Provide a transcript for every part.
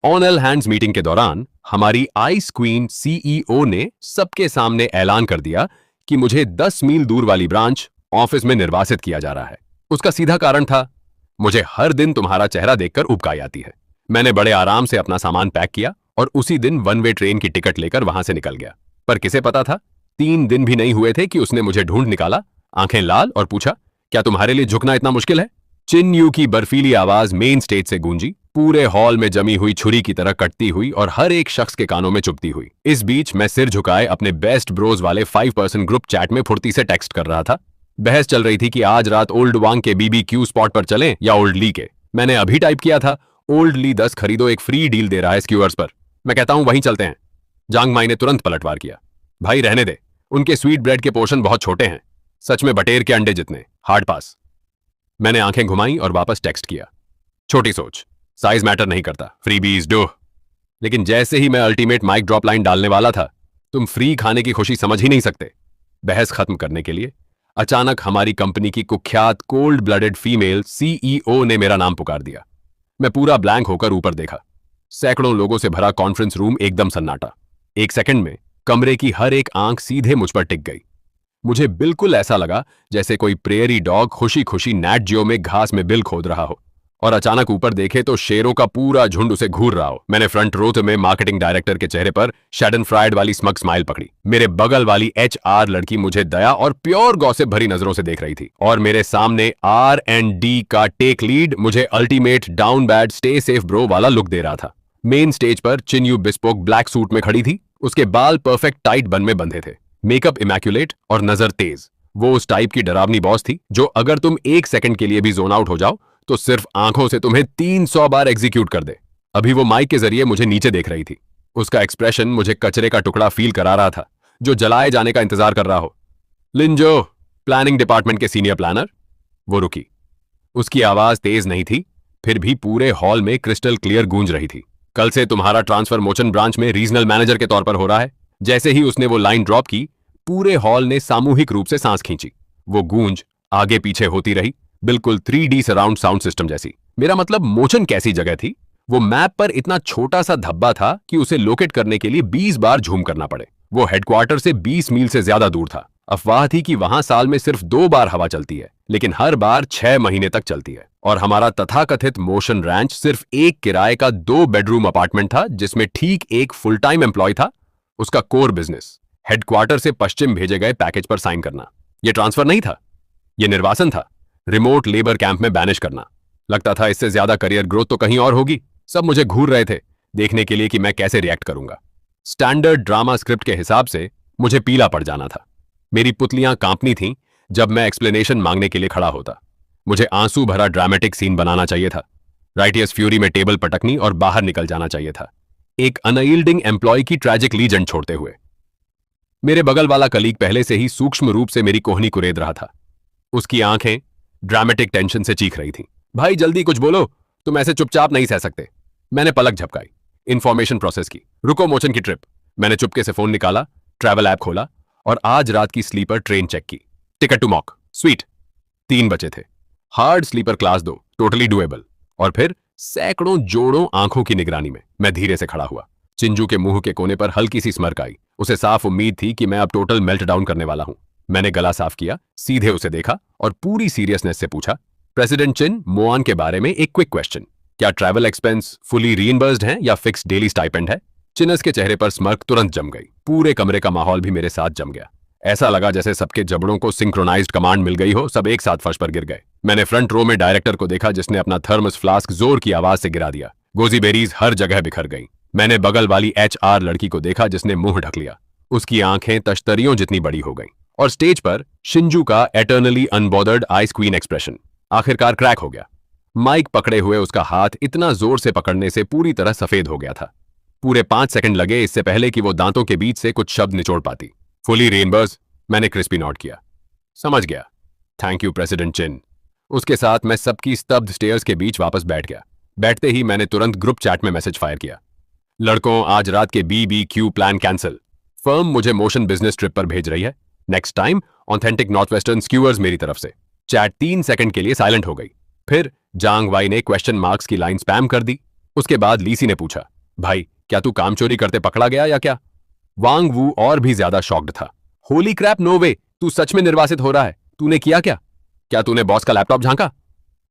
On all hands meeting के दौरान हमारी आइस क्वीन सीईओ ने सबके सामने ऐलान कर दिया कि मुझे 10 मील दूर वाली ब्रांच ऑफिस में निर्वासित किया जा रहा है। उसका सीधा कारण था, मुझे हर दिन तुम्हारा चेहरा देखकर उबकाई आती है। मैंने बड़े आराम से अपना सामान पैक किया और उसी दिन वन वे ट्रेन की टिकट लेकर वहां से निकल गया। पर किसे पता था, 3 दिन भी नहीं हुए थे कि उसने मुझे ढूंढ निकाला, आंखें लाल, और पूछा, क्या तुम्हारे लिए झुकना इतना मुश्किल है? चिन यू की बर्फीली आवाज मेन स्टेज से गूंजी, पूरे हॉल में जमी हुई छुरी की तरह कटती हुई और हर एक शख्स के कानों में चुभती हुई। इस बीच मैं सिर झुकाए अपने बेस्ट ब्रोज वाले 5% ग्रुप चैट में फुर्ती से टेक्स्ट कर रहा था। बहस चल रही थी कि आज रात ओल्ड वांग के बीबीक्यू स्पॉट पर चलें या ओल्ड ली के। मैंने अभी टाइप किया था, ओल्ड ली 10 खरीदो, एक फ्री डील दे रहा है स्क्यूअर्स पर। मैं कहता हूं वहीं चलते हैं। जांग माई ने तुरंत पलटवार किया, भाई रहने दे, उनके स्वीट ब्रेड के पोर्शन बहुत छोटे हैं, सच में बटेर के अंडे जितने, हार्ड पास। मैंने आंखें घुमाई और वापस टेक्स्ट किया, छोटी सोच, साइज मैटर नहीं करता, फ्री बीज डो। लेकिन जैसे ही मैं अल्टीमेट माइक ड्रॉप लाइन डालने वाला था, तुम फ्री खाने की खुशी समझ ही नहीं सकते। बहस खत्म करने के लिए अचानक हमारी कंपनी की कुख्यात कोल्ड ब्लडेड फीमेल सीईओ ने मेरा नाम पुकार दिया। मैं पूरा ब्लैंक होकर ऊपर देखा। सैकड़ों लोगों से भरा कॉन्फ्रेंस रूम एकदम सन्नाटा। एक सेकंड में कमरे की हर एक आंख सीधे मुझ पर टिक गई। मुझे बिल्कुल ऐसा लगा जैसे कोई प्रेयरी डॉग खुशी खुशी नैट जियो में घास में बिल खोद रहा हो और अचानक ऊपर देखे तो शेरों का पूरा झुंड उसे घूर रहा हो। मैंने फ्रंट रो में मार्केटिंग डायरेक्टर के चेहरे पर शैडन फ्राइड वाली स्मग स्माइल पकड़ी। मेरे बगल वाली एचआर लड़की मुझे दया और प्योर गॉसिप भरी नजरों से देख रही थी और मेरे सामने R&D का टेक लीड मुझे ultimate down bad stay safe bro वाला लुक दे रहा था। मेन स्टेज पर चिन्यू बिस्पोक ब्लैक सूट में खड़ी थी। उसके बाल परफेक्ट टाइट बन में बंधे थे, मेकअप इमैक्युलेट और नजर तेज। वो उस टाइप की डरावनी बॉस थी जो अगर तुम 1 सेकंड के लिए भी जोन आउट हो जाओ तो सिर्फ आंखों से तुम्हें 300 बार एग्जीक्यूट कर दे। अभी वो माइक के जरिए मुझे नीचे देख रही थी। उसका एक्सप्रेशन मुझे कचरे का टुकड़ा फील करा रहा था जो जलाए जाने का इंतजार कर रहा हो। लिंजो, प्लानिंग डिपार्टमेंट के सीनियर प्लानर। वो रुकी। उसकी आवाज तेज नहीं थी, फिर भी पूरे हॉल में क्रिस्टल क्लियर गूंज रही थी। कल से तुम्हारा ट्रांसफर मोचन ब्रांच में रीजनल मैनेजर के तौर पर हो रहा है। जैसे ही उसने वो लाइन ड्रॉप की, पूरे हॉल ने सामूहिक रूप से सांस खींची। वो गूंज आगे पीछे होती रही, बिल्कुल 3D सराउंड साउंड सिस्टम जैसी। मेरा मतलब मोचन कैसी जगह थी? वो मैप पर इतना छोटा सा धब्बा था कि उसे लोकेट करने के लिए 20 बार झूम करना पड़े। वो हेडक्वार्टर से 20 मील से ज्यादा दूर था। अफवाह थी कि वहां साल में सिर्फ 2 बार हवा चलती है, लेकिन हर बार 6 महीने तक चलती है। और हमारा तथाकथित मोशन रैंच सिर्फ एक किराए का 2 बेडरूम अपार्टमेंट था जिसमें ठीक एक फुल टाइम एम्प्लॉय था। उसका कोर बिजनेस हेडक्वार्टर से पश्चिम भेजे गए पैकेज पर साइन करना। यह ट्रांसफर नहीं था, यह निर्वासन था, रिमोट लेबर कैंप में बैनिश करना। लगता था इससे ज्यादा करियर ग्रोथ तो कहीं और होगी। सब मुझे घूर रहे थे देखने के लिए कि मैं कैसे रिएक्ट करूंगा। स्टैंडर्ड ड्रामा स्क्रिप्ट के हिसाब से मुझे पीला पड़ जाना था। मेरी पुतलियां कांपनी थीं जब मैं एक्सप्लेनेशन मांगने के लिए खड़ा होता। मुझे आंसू भरा ड्रामेटिक सीन बनाना चाहिए था, राइटियर्स फ्यूरी में टेबल पटकनी और बाहर निकल जाना चाहिए था, एक अनयील्डिंग एम्प्लॉय की ट्रैजिक लीजेंड छोड़ते हुए। मेरे बगल वाला कलीग पहले से ही सूक्ष्म रूप से मेरी कोहनी कुरेद रहा था। उसकी आंखें ड्रामेटिक टेंशन से चीख रही थीं। भाई जल्दी कुछ बोलो, तुम ऐसे चुपचाप नहीं सह सकते। मैंने पलक झपकाई, इंफॉर्मेशन प्रोसेस की। रुको मोचन की ट्रिप। मैंने चुपके से फोन निकाला, ट्रैवल ऐप खोला और आज रात की स्लीपर ट्रेन चेक की। टिकट टू मॉक, स्वीट। 3 बचे थे। Hard sleeper class 2, totally doable. और फिर सैकड़ों जोड़ों आंखों की निगरानी में मैं धीरे से खड़ा हुआ। चिंजू के मुंह के कोने पर हल्की सी स्मर्क आई। उसे साफ उम्मीद थी कि मैं अब टोटल मेल्ट डाउन करने वाला हूं। मैंने गला साफ किया, सीधे उसे देखा और पूरी सीरियसनेस से पूछा, प्रेसिडेंट चिन, मोआन के बारे में एक क्विक क्वेश्चन। क्या ट्रैवल एक्सपेंस फुली रीइंबर्स्ड है या फिक्स डेली स्टाइपेंड है? चिनस के चेहरे पर स्मर्क तुरंत जम गई। पूरे कमरे का माहौल भी मेरे साथ जम गया। ऐसा लगा जैसे सबके जबड़ों को सिंक्रोनाइज्ड कमांड मिल गई हो, सब एक साथ फर्श पर गिर गए। मैंने फ्रंट रो में डायरेक्टर को देखा जिसने अपना थर्मस फ्लास्क जोर की आवाज से गिरा दिया। गोजी बेरीज हर जगह बिखर गई। मैंने बगल वाली HR लड़की को देखा जिसने मुंह ढक लिया। उसकी आंखें तश्तरियों जितनी बड़ी हो गईं। और स्टेज पर शिंजू का eternally unbothered ice queen expression आखिरकार क्रैक हो गया। माइक पकड़े हुए उसका हाथ इतना जोर से पकड़ने से पूरी तरह सफेद हो गया था। पूरे 5 सेकंड लगे इससे पहले कि वो दांतों के बीच से कुछ शब्द निचोड़ पाती। फुली रेनबर्स। मैंने क्रिस्पी नॉट किया। समझ गया, थैंक यू प्रेसिडेंट चिन। उसके साथ मैं सबकी स्तब्ध स्टेयर्स के बीच वापस बैठ गया। बैठते ही मैंने तुरंत ग्रुप चैट में मैसेज फायर किया, लड़कों आज रात के BBQ प्लान कैंसिल। फर्म मुझे मोशन बिजनेस ट्रिप पर भेज रही है। Next time authentic north western skewers मेरी तरफ से। चैट 3 सेकंड के लिए साइलेंट हो गई। फिर जांग वाई ने क्वेश्चन मार्क्स की लाइन स्पैम कर दी। उसके बाद लीसी ने पूछा, भाई क्या तू काम चोरी करते पकड़ा गया या क्या? वांग वू और भी ज्यादा शॉक्ड था। होली क्रैप, नो वे, तू सच में निर्वासित हो रहा है। तूने किया क्या? क्या तूने बॉस का लैपटॉप झांका?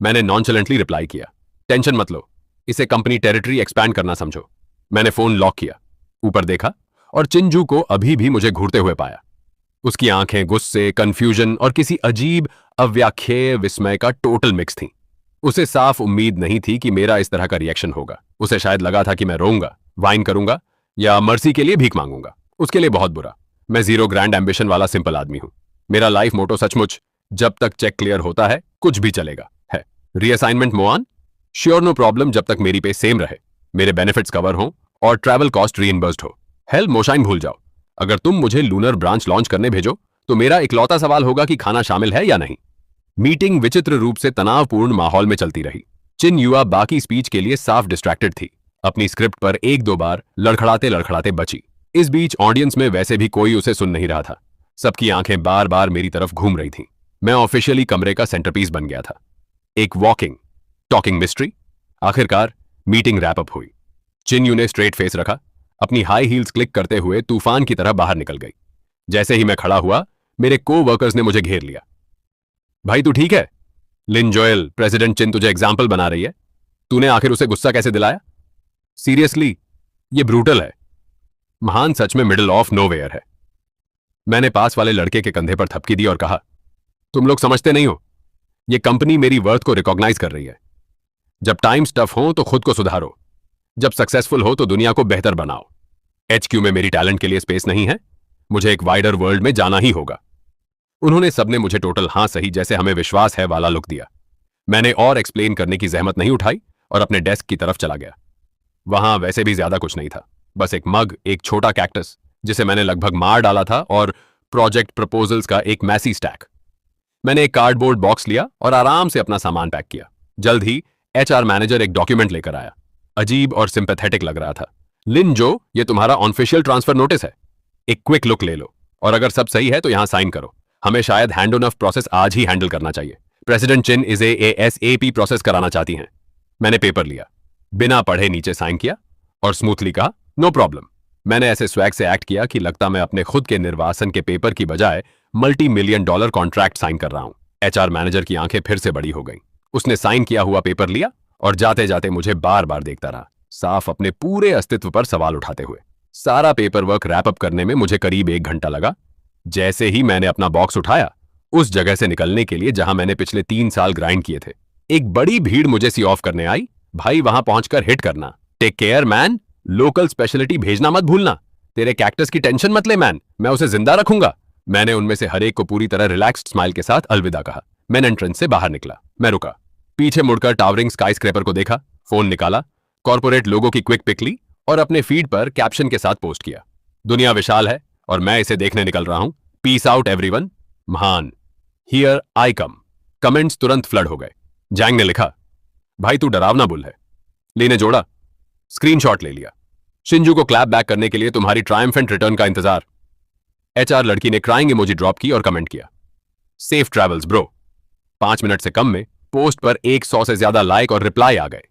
मैंने नॉनचलेंटली रिप्लाई किया, टेंशन मत लो, इसे कंपनी टेरिटरी एक्सपैंड करना समझो। मैंने फोन लॉक किया, ऊपर देखा और चिंजू को अभी भी मुझे घूरते हुए पाया। उसकी आंखें गुस्से, कंफ्यूजन और किसी अजीब अव्याख्येय विस्मय का टोटल मिक्स थीं। उसे साफ उम्मीद नहीं थी कि मेरा इस तरह का रिएक्शन होगा। उसे शायद लगा था कि मैं रोऊंगा, वाइन करूंगा या मर्सी के लिए भीख मांगूंगा। उसके लिए बहुत बुरा। मैं जीरो ग्रैंड एम्बिशन वाला सिंपल आदमी हूं। मेरा लाइफ मोटो सचमुच जब तक चेक क्लियर होता है कुछ भी चलेगा है। रीअसाइनमेंट मोआन, श्योर नो प्रॉब्लम, जब तक मेरी पे सेम रहे, मेरे बेनिफिट्स कवर हों और ट्रैवल कॉस्ट रीइंबर्स्ड हो। हेल, मोशाइन भूल जाओ। अगर तुम मुझे लूनर ब्रांच लॉन्च करने भेजो तो मेरा इकलौता सवाल होगा कि खाना शामिल है या नहीं। मीटिंग विचित्र रूप से तनावपूर्ण माहौल में चलती रही। चिन युआ बाकी स्पीच के लिए साफ डिस्ट्रैक्टेड थी। अपनी स्क्रिप्ट पर एक दो बार लड़खड़ाते लड़खड़ाते बची। इस बीच ऑडियंस में वैसे भी कोई उसे सुन नहीं रहा था। सबकी आंखें बार बार मेरी तरफ घूम रही थीं। मैं ऑफिशियली कमरे का सेंटरपीस बन गया था। एक वॉकिंग टॉकिंग मिस्ट्री। आखिरकार मीटिंग रैप अप हुई। चिन्यू ने स्ट्रेट फेस रखा, अपनी हाई हील्स क्लिक करते हुए तूफान की तरह बाहर निकल गई। जैसे ही मैं खड़ा हुआ, मेरे को वर्कर्स ने मुझे घेर लिया। भाई तू ठीक है? लिन जोएल, प्रेसिडेंट चिन तुझे एग्जाम्पल बना रही है। तूने आखिर उसे गुस्सा कैसे दिलाया? सीरियसली, ये ब्रूटल है। महान सच में मिडिल ऑफ नोवेयर है। मैंने पास वाले लड़के के कंधे पर थपकी दी और कहा, तुम लोग समझते नहीं हो, ये कंपनी मेरी वर्थ को रिकॉग्नाइज कर रही है। जब टाइम्स टफ हो तो खुद को सुधारो, जब सक्सेसफुल हो तो दुनिया को बेहतर बनाओ। HQ में मेरी टैलेंट के लिए स्पेस नहीं है, मुझे एक वाइडर वर्ल्ड में जाना ही होगा। उन्होंने सबने मुझे टोटल हाँ सही जैसे हमें विश्वास है वाला लुक दिया। मैंने और एक्सप्लेन करने की जहमत नहीं उठाई और अपने डेस्क की तरफ चला गया। वहां वैसे भी ज्यादा कुछ नहीं था, बस एक मग, एक छोटा कैक्टस जिसे मैंने लगभग मार डाला था और प्रोजेक्ट प्रपोजल्स का एक मैसी स्टैक। मैंने एक कार्डबोर्ड बॉक्स लिया और आराम से अपना सामान पैक किया। जल्द ही HR मैनेजर एक डॉक्यूमेंट लेकर आया। अजीब और सिंपैथेटिक लग रहा था। लिन जो, ये तुम्हारा ऑफिशियल ट्रांसफर नोटिस है। एक क्विक लुक ले लो और अगर सब सही है तो यहां साइन करो। हमें शायद हैंड ऑन ऑफ प्रोसेस आज ही हैंडल करना चाहिए। प्रेसिडेंट चिन इसे ASAP प्रोसेस कराना चाहती हैं। मैंने पेपर लिया, बिना पढ़े नीचे साइन किया और स्मूथली कहा, नो प्रॉब्लम। मैंने ऐसे स्वैग से एक्ट किया कि लगता मैं अपने खुद के निर्वासन के पेपर की बजाय $multi-million कॉन्ट्रैक्ट साइन कर रहा हूं। HR मैनेजर की आंखें फिर से बड़ी हो गईं। उसने साइन किया हुआ पेपर लिया और जाते जाते मुझे बार बार देखता रहा, साफ अपने पूरे अस्तित्व पर सवाल उठाते हुए। सारा पेपर वर्क रैप अप करने में मुझे करीब 1 घंटा लगा। जैसे ही मैंने अपना बॉक्स उठाया, उस जगह से निकलने के लिए जहां मैंने पिछले 3 साल ग्राइंड किए थे, एक बड़ी भीड़ मुझे सी ऑफ करने आई। भाई वहां पहुंचकर हिट करना। Take care man, local speciality भेजना मत भूलना। तेरे कैक्टस की टेंशन मत ले मैन, मैं उसे जिंदा रखूंगा। मैंने उनमें से हर एक को पूरी तरह रिलैक्स्ड स्माइल के साथ अलविदा कहा। मैन एंट्रेंस से बाहर निकला। मैं रुका, पीछे मुड़कर टावरिंग स्काई स्क्रैपर को देखा, फोन निकाला, कॉर्पोरेट लोगो की क्विक पिक ली और अपने फीड पर कैप्शन के साथ पोस्ट किया, दुनिया विशाल है और मैं इसे देखने निकल रहा हूं। पीस आउट एवरीवन, महान, हियर आई कम। कमेंट्स तुरंत फ्लड हो गए। जैंग ने लिखा, भाई तू डरावना बुल है। ली ने जोड़ा, स्क्रीनशॉट ले लिया, शिंजू को क्लैप बैक करने के लिए तुम्हारी ट्रायम्फेंट रिटर्न का इंतजार। HR लड़की ने क्राइंग इमोजी ड्रॉप की और कमेंट किया, सेफ ट्रैवल्स ब्रो। 5 मिनट से कम में पोस्ट पर 100 से ज्यादा लाइक और रिप्लाई आ गए।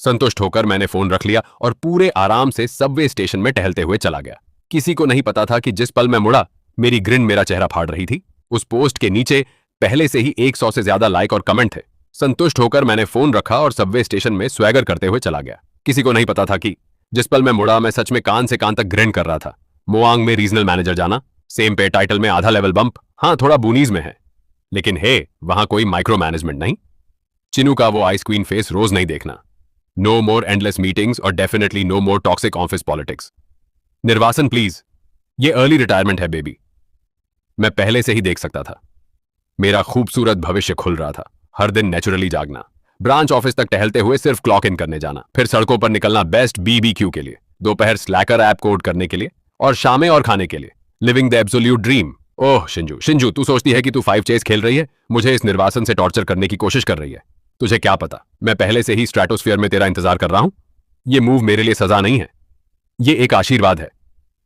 संतुष्ट होकर मैंने फोन रख लिया और पूरे आराम से सबवे स्टेशन में टहलते हुए चला गया। किसी को नहीं पता था कि जिस पल मैं मुड़ा, मेरी ग्रिन मेरा चेहरा फाड़ रही थी। उस पोस्ट के नीचे पहले से ही 100 से ज्यादा लाइक और कमेंट थे। संतुष्ट होकर मैंने फोन रखा और सबवे स्टेशन में स्वैगर करते हुए चला गया। किसी को नहीं पता था कि जिस पल मैं मुड़ा, मैं सच में कान से कान तक ग्रिन कर रहा था। मोआंग में रीजनल मैनेजर जाना, सेम पे टाइटल में आधा लेवल बंप, हाँ थोड़ा बूनीज में है, लेकिन हे, वहां कोई माइक्रो मैनेजमेंट नहीं। चिनू का वो आइस क्वीन फेस रोज नहीं देखना। नो मोर एंडलेस मीटिंग्स और definitely no more toxic office politics. निर्वासन प्लीज, ये अर्ली रिटायरमेंट है बेबी। मैं पहले से ही देख सकता था। मेरा खूबसूरत भविष्य खुल रहा था। हर दिन नेचुरली जागना, ब्रांच ऑफिस तक टहलते हुए सिर्फ क्लॉक इन करने जाना, फिर सड़कों पर निकलना बेस्ट BBQ के लिए, दोपहर स्लैकर ऐप कोड करने के लिए और शामें और खाने के लिए। Living the absolute dream. Oh Shinju, तू सोचती है कि तू 5 चेस खेल रही है, मुझे इस निर्वासन से टॉर्चर करने की कोशिश कर रही है। तुझे क्या पता, मैं पहले से ही स्ट्रेटोस्फीयर में तेरा इंतजार कर रहा हूं। ये मूव मेरे लिए सजा नहीं है, ये एक आशीर्वाद है।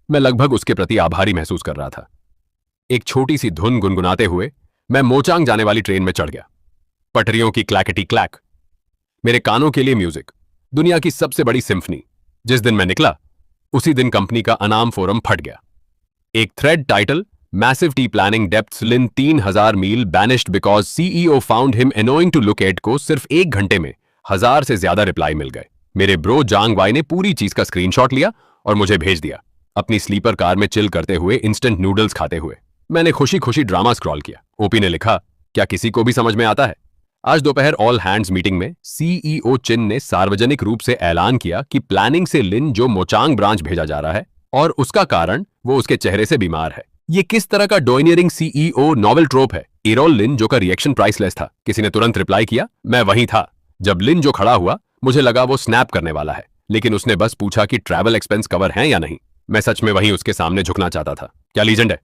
मैं लगभग उसके प्रति आभारी महसूस कर रहा था। एक छोटी सी धुन गुनगुनाते हुए मैं मोचांग जाने वाली ट्रेन में चढ़ गया। पटरियों की क्लैकेटी क्लैक, मेरे कानों के लिए म्यूजिक, दुनिया की सबसे बड़ी सिम्फनी। जिस दिन मैं निकला उसी दिन कंपनी का अनाम फोरम फट गया। एक थ्रेड टाइटल, मैसिव टी प्लानिंग डेप्थ्स लिन 3000 मील banished because CEO found him annoying to look at को सिर्फ 1 घंटे में 1000 से ज्यादा रिप्लाई मिल गए। मेरे ब्रो जांग वाई ने पूरी चीज का स्क्रीनशॉट लिया और मुझे भेज दिया, अपनी स्लीपर कार में चिल करते हुए, इंस्टेंट नूडल्स खाते हुए। मैंने खुशी खुशी ड्रामा स्क्रॉल किया। ओपी ने लिखा, क्या किसी को भी समझ में आता है? आज दोपहर ऑल हैंड्स मीटिंग में सीईओ चिन ने सार्वजनिक रूप से ऐलान किया कि प्लानिंग से लिन जो मोचांग ब्रांच भेजा जा रहा है और उसका कारण वो उसके चेहरे से बीमार है। ये किस तरह का डोइनियरिंग सीईओ नॉवेल ट्रोप है? इरोल लिन जो का रिएक्शन प्राइसलेस था। किसी ने तुरंत रिप्लाई किया, मैं वहीं था। जब लिन जो खड़ा हुआ मुझे लगा वो स्नैप करने वाला है, लेकिन उसने बस पूछा कि ट्रैवल एक्सपेंस कवर हैं या नहीं। मैं सच में वहीं उसके सामने झुकना चाहता था। क्या लीजेंड है?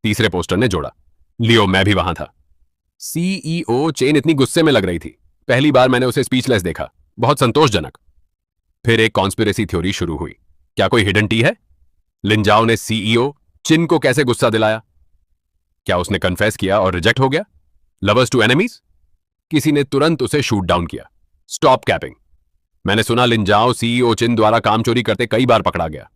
तीसरे पोस्टर ने जोड़ा। लियो, मैं भी वहां था। सीईओ चेन इतनी गुस्से में लग रही थी, पहली बार मैंने उसे स्पीचलेस देखा। बहुत संतोषजनक। फिर एक कॉन्स्पिरेसी थ्योरी शुरू हुई। क्या कोई हिडन टी है? लिंजाओ ने सीईओ चिन को कैसे गुस्सा दिलाया? क्या उसने कन्फेस किया और रिजेक्ट हो गया? Lovers to enemies? किसी ने तुरंत उसे शूट डाउन किया। Stop capping. मैंने सुना लिंजाओ सीईओ चिन द्वारा काम चोरी करते कई बार पकड़ा गया।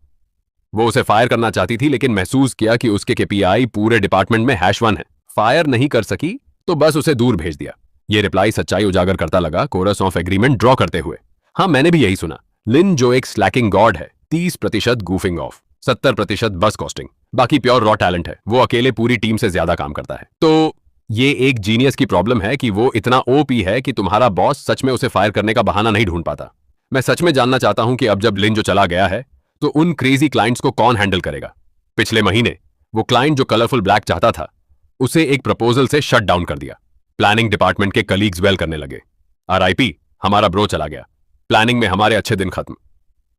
वो उसे फायर करना चाहती थी, लेकिन महसूस किया कि उसके केपीआई पूरे डिपार्टमेंट में #1 है। फायर नहीं कर सकी तो बस उसे दूर भेज दिया। ये रिप्लाई सच्चाई उजागर करता लगा, कोरस ऑफ एग्रीमेंट ड्रॉ करते हुए। हाँ, मैंने भी यही सुना। लिन जो एक स्लैकिंग गॉड है, 30% गूफिंग ऑफ, 70% बस कॉस्टिंग, बाकी प्योर रॉ टैलेंट है। वो अकेले पूरी टीम से ज्यादा काम करता है। तो ये एक जीनियस की प्रॉब्लम है कि वो इतना ओपी है कि तुम्हारा बॉस सच में उसे फायर करने का बहाना नहीं ढूंढ पाता। मैं सच में जानना चाहता हूं कि अब जब लिन जो चला गया है तो उन क्रेजी क्लाइंट्स को कौन हैंडल करेगा? पिछले महीने वो क्लाइंट जो कलरफुल ब्लैक चाहता था, उसे एक प्रपोजल से शट डाउन कर दिया। प्लानिंग डिपार्टमेंट के कलीग्स वेल करने लगे। आरआईपी, हमारा ब्रो चला गया। प्लानिंग में हमारे अच्छे दिन खत्म।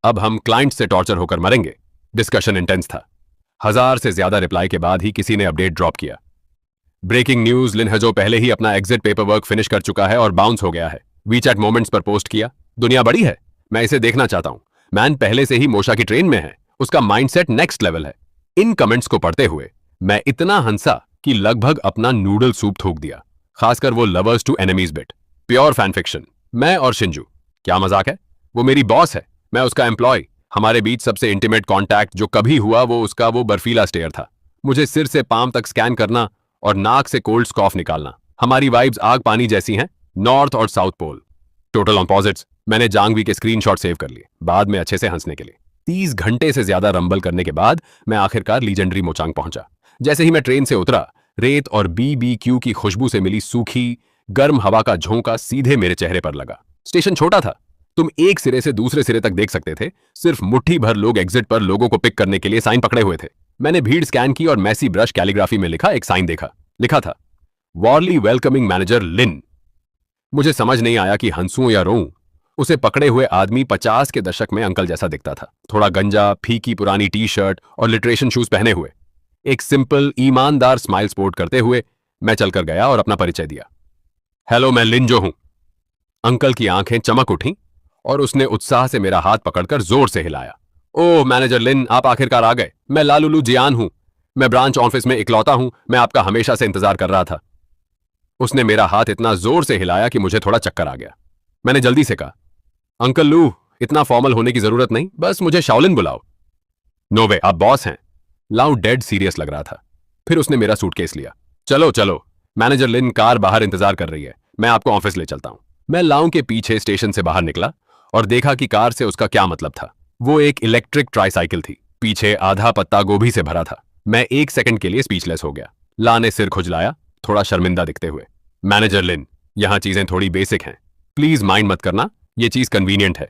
अब हम क्लाइंट से टॉर्चर होकर मरेंगे। डिस्कशन इंटेंस था। 1000 से ज्यादा रिप्लाई के बाद ही किसी ने अपडेट ड्रॉप किया। ब्रेकिंग न्यूज, लिन हजो पहले ही अपना एग्जिट पेपर वर्क फिनिश कर चुका है और बाउंस हो गया है। वीचैट मोमेंट्स पर पोस्ट किया, दुनिया बड़ी है, मैं इसे देखना चाहता हूं। मैन पहले से ही मोशा की ट्रेन में है, उसका माइंडसेट नेक्स्ट लेवल है। इन कमेंट्स को पढ़ते हुए मैं इतना हंसा कि लगभग अपना नूडल सूप थूक दिया, खासकर वो lovers to enemies bit. Pure fan fiction. मैं और शिंजू, क्या मजाक है? वो मेरी बॉस है, मैं उसका एम्प्लॉय। हमारे बीच सबसे इंटीमेट कांटेक्ट जो कभी हुआ वो उसका वो बर्फीला स्टेयर था। मुझे सिर से पाम तक स्कैन करना और नाक से कोल्ड स्कॉफ निकालना। हमारी वाइब्स आग पानी जैसी हैं, नॉर्थ और साउथ पोल। Total opposites. मैंने जांगवी के स्क्रीनशॉट सेव कर लिए, बाद में अच्छे से हंसने के लिए। 30 घंटे से ज्यादा रंबल करने के बाद मैं आखिरकार लीजेंडरी मोचांग पहुंचा। जैसे ही मैं ट्रेन से उतरा, रेत और बीबीक्यू की खुशबू से मिली सूखी गर्म हवा का झोंका सीधे मेरे चेहरे पर लगा। स्टेशन छोटा था, तुम एक सिरे से दूसरे सिरे तक देख सकते थे। सिर्फ मुट्ठी भर लोग एग्जिट पर लोगों को पिक करने के लिए साइन पकड़े हुए थे। मैंने भीड़ स्कैन की और मैसी ब्रश कैलीग्राफी में लिखा एक साइन देखा। लिखा था, वॉरली वेलकमिंग मैनेजर लिन। मुझे समझ नहीं आया कि हंसूं या रोऊं। उसे पकड़े हुए आदमी 50 के दशक में अंकल जैसा दिखता था, थोड़ा गंजा, फीकी पुरानी टी शर्ट और लिटरेशन शूज पहने हुए। एक सिंपल ईमानदार स्माइल स्पोर्ट करते हुए मैं चलकर गया और अपना परिचय दिया। हेलो, मैं लिन जो हूं। अंकल की आंखें चमक उठी और उसने उत्साह से मेरा हाथ पकड़कर जोर से हिलाया। ओह मैनेजर लिन, आप आखिरकार आ गए। मैं लालुलू जियान हूं, मैं ब्रांच ऑफिस में इकलौता हूं, मैं आपका हमेशा से इंतजार कर रहा था। उसने मेरा हाथ इतना जोर से हिलाया कि मुझे थोड़ा चक्कर आ गया। मैंने जल्दी से कहा, अंकल लू, इतना फॉर्मल होने की जरूरत नहीं, बस मुझे शाओलिन बुलाओ। नो वे, आप बॉस हैं। लाऊ डेड सीरियस लग रहा था। फिर उसने मेरा सूटकेस लिया। चलो चलो, मैनेजर लिन कार बाहर इंतजार कर रही है, मैं आपको ऑफिस ले चलता हूं। मैं लाऊ के पीछे स्टेशन से बाहर निकला और देखा कि कार से उसका क्या मतलब था। वो एक इलेक्ट्रिक ट्राईसाइकिल थी, पीछे आधा पत्ता गोभी से भरा था। मैं 1 सेकंड के लिए स्पीचलेस हो गया। ला ने सिर खुजलाया, थोड़ा शर्मिंदा दिखते हुए। मैनेजर लिन, यहां चीजें थोड़ी बेसिक हैं, प्लीज माइंड मत करना। ये चीज कन्वीनियंट है,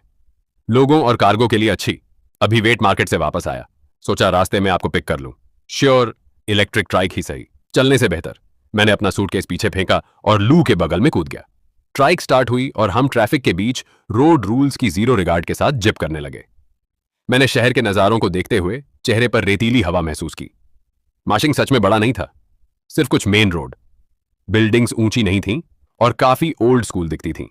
लोगों और कार्गो के लिए अच्छी। अभी वेट मार्केट से वापस आया, सोचा रास्ते में आपको पिक कर लूं। श्योर, इलेक्ट्रिक ट्राइक ही सही, चलने से बेहतर। मैंने अपना सूटकेस पीछे फेंका और लू के बगल में कूद गया। ट्राइक स्टार्ट हुई और हम ट्रैफिक के बीच रोड रूल्स की जीरो रिगार्ड के साथ जिप करने लगे। मैंने शहर के नजारों को देखते हुए चेहरे पर रेतीली हवा महसूस की। माशिंग सच में बड़ा नहीं था, सिर्फ कुछ मेन रोड। बिल्डिंग्स ऊंची नहीं थीं और काफी ओल्ड स्कूल दिखती थीं।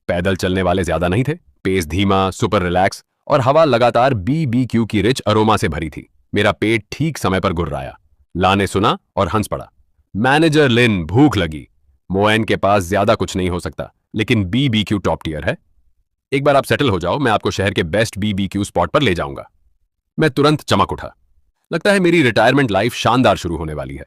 पैदल चलने वाले ज्यादा नहीं थे, पेस धीमा, सुपर रिलैक्स और हवा लगातार बीबीक्यू की रिच अरोमा से भरी थी। मेरा पेट ठीक समय पर गुर्राया। ला ने सुना और हंस पड़ा। मैनेजर लिन, भूख लगी। मोएन के पास ज्यादा कुछ नहीं हो सकता, लेकिन बीबीक्यू टॉप टियर है। एक बार आप सेटल हो जाओ, मैं आपको शहर के बेस्ट BBQ स्पॉट पर ले जाऊंगा। मैं तुरंत चमक उठा। लगता है मेरी रिटायरमेंट लाइफ शानदार शुरू होने वाली है।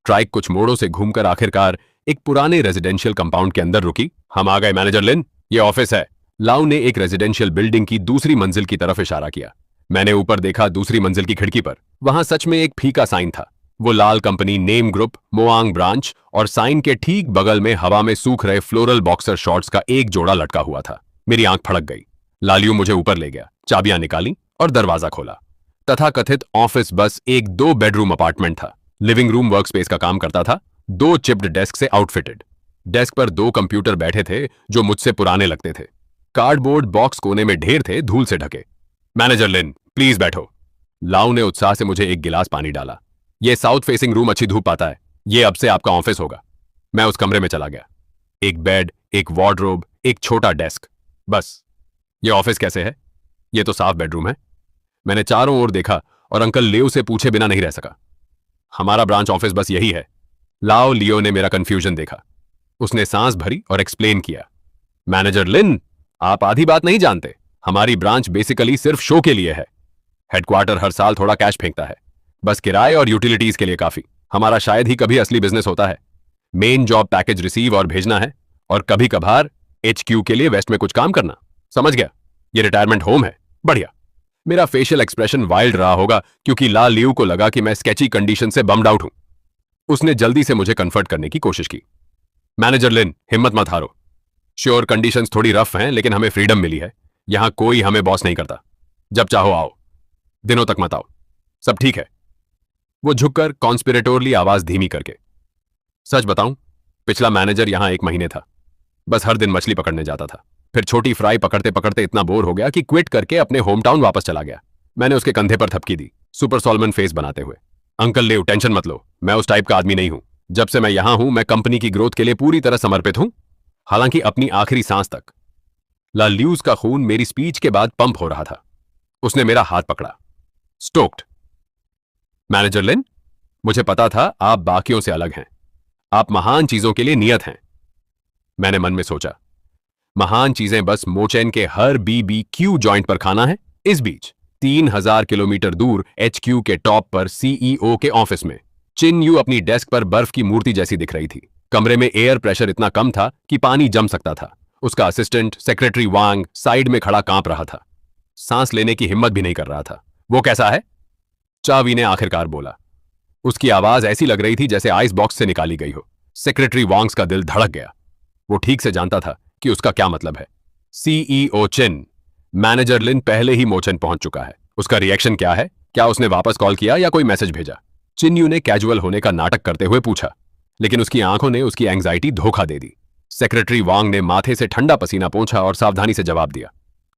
ट्राइक कुछ मोड़ों से घूमकर आखिरकार एक पुराने रेजिडेंशियल कंपाउंड के अंदर रुकी। हम आ गए मैनेजर लिन, ये ऑफिस है। लाउ ने एक रेजिडेंशियल बिल्डिंग की दूसरी मंजिल की तरफ इशारा किया। मैंने ऊपर देखा, दूसरी मंजिल की खिड़की पर वहां सच में एक फीका साइन था। वो लाल कंपनी नेम ग्रुप मोआंग ब्रांच और साइन के ठीक बगल में हवा में सूख रहे फ्लोरल बॉक्सर शॉर्ट्स का एक जोड़ा लटका हुआ था। मेरी आंख फड़क गई। लालियो मुझे ऊपर ले गया, चाबियां निकाली और दरवाजा खोला। तथाकथित ऑफिस बस एक 2 बेडरूम अपार्टमेंट था। लिविंग रूम वर्कस्पेस का काम करता था, 2 चिप्ड डेस्क से आउटफिटेड। डेस्क पर 2 कंप्यूटर बैठे थे जो मुझसे पुराने लगते थे। कार्डबोर्ड बॉक्स कोने में ढेर थे, धूल से ढके। मैनेजर लिन, प्लीज बैठो। लाउ ने उत्साह से मुझे एक गिलास पानी डाला। ये साउथ फेसिंग रूम अच्छी धूप पाता है, ये अब से आपका ऑफिस होगा। मैं उस कमरे में चला गया। एक बेड, एक वार्डरोब, एक छोटा डेस्क, बस। ये ऑफिस कैसे है? ये तो साफ बेडरूम है। मैंने चारों ओर देखा और अंकल लियो से पूछे बिना नहीं रह सका। हमारा ब्रांच ऑफिस बस यही है। लाओ लियो ने मेरा कंफ्यूजन देखा। उसने सांस भरी और एक्सप्लेन किया। मैनेजर लिन, आप आधी बात नहीं जानते। हमारी ब्रांच बेसिकली सिर्फ शो के लिए है। हेडक्वार्टर हर साल थोड़ा कैश फेंकता है, बस किराए और यूटिलिटीज के लिए काफी। हमारा शायद ही कभी असली बिजनेस होता है। मेन जॉब पैकेज रिसीव और भेजना है, और कभी कभार HQ के लिए वेस्ट में कुछ काम करना। समझ गया? ये रिटायरमेंट होम है। बढ़िया। मेरा फेशियल एक्सप्रेशन वाइल्ड रहा होगा क्योंकि ला लियू को लगा कि मैं स्केची कंडीशन से बम्ड आउट हूं। उसने जल्दी से मुझे कंफर्ट करने की कोशिश की। मैनेजर लिन, हिम्मत मत हारो। श्योर कंडीशंस थोड़ी रफ हैं, लेकिन हमें फ्रीडम मिली है। यहां कोई हमें बॉस नहीं करता। जब चाहो आओ, दिनों तक मत आओ, सब ठीक है। वो झुककर कॉन्स्पिरेटोरली आवाज धीमी करके। सच बताऊं, पिछला मैनेजर यहां 1 महीने था। बस हर दिन मछली पकड़ने जाता था, फिर छोटी फ्राई पकड़ते पकड़ते इतना बोर हो गया कि क्विट करके अपने होम टाउन वापस चला गया। मैंने उसके कंधे पर थपकी दी, सुपर सॉलमन फेस बनाते हुए। अंकल लेव, टेंशन मत लो, मैं उस टाइप का आदमी नहीं हूं। जब से मैं यहां हूं, मैं कंपनी की ग्रोथ के लिए पूरी तरह समर्पित हूं, हालांकि अपनी आखिरी सांस तक। ला ल्यूज का खून मेरी स्पीच के बाद पंप हो रहा था। उसने मेरा हाथ पकड़ा। स्टोक्ड। मैनेजर लिन, मुझे पता था आप बाकियों से अलग हैं। आप महान चीजों के लिए नियत हैं। मैंने मन में सोचा, महान चीजें बस मोचेन के हर BBQ जॉइंट पर खाना है। इस बीच 3000 किलोमीटर दूर HQ के टॉप पर CEO के ऑफिस में चिन यू अपनी डेस्क पर बर्फ की मूर्ति जैसी दिख रही थी। कमरे में एयर प्रेशर इतना कम था कि पानी जम सकता था। उसका असिस्टेंट सेक्रेटरी वांग साइड में खड़ा कांप रहा था, सांस लेने की हिम्मत भी नहीं कर रहा था। वो कैसा है? चावी ने आखिरकार बोला। उसकी आवाज ऐसी लग रही थी जैसे आइस बॉक्स से निकाली गई हो। सेक्रेटरी वांग्स का दिल धड़क गया। वो ठीक से जानता था कि उसका क्या मतलब है। CEO चिन, मैनेजर लिन पहले ही मोचन पहुंच चुका है। उसका रिएक्शन क्या है? क्या उसने वापस कॉल किया या कोई मैसेज भेजा? चिन्यू ने कैजुअल होने का नाटक करते हुए पूछा, लेकिन उसकी आंखों ने उसकी एंग्जाइटी धोखा दे दी। सेक्रेटरी वांग ने माथे से ठंडा पसीना पोंछा और सावधानी से जवाब दिया,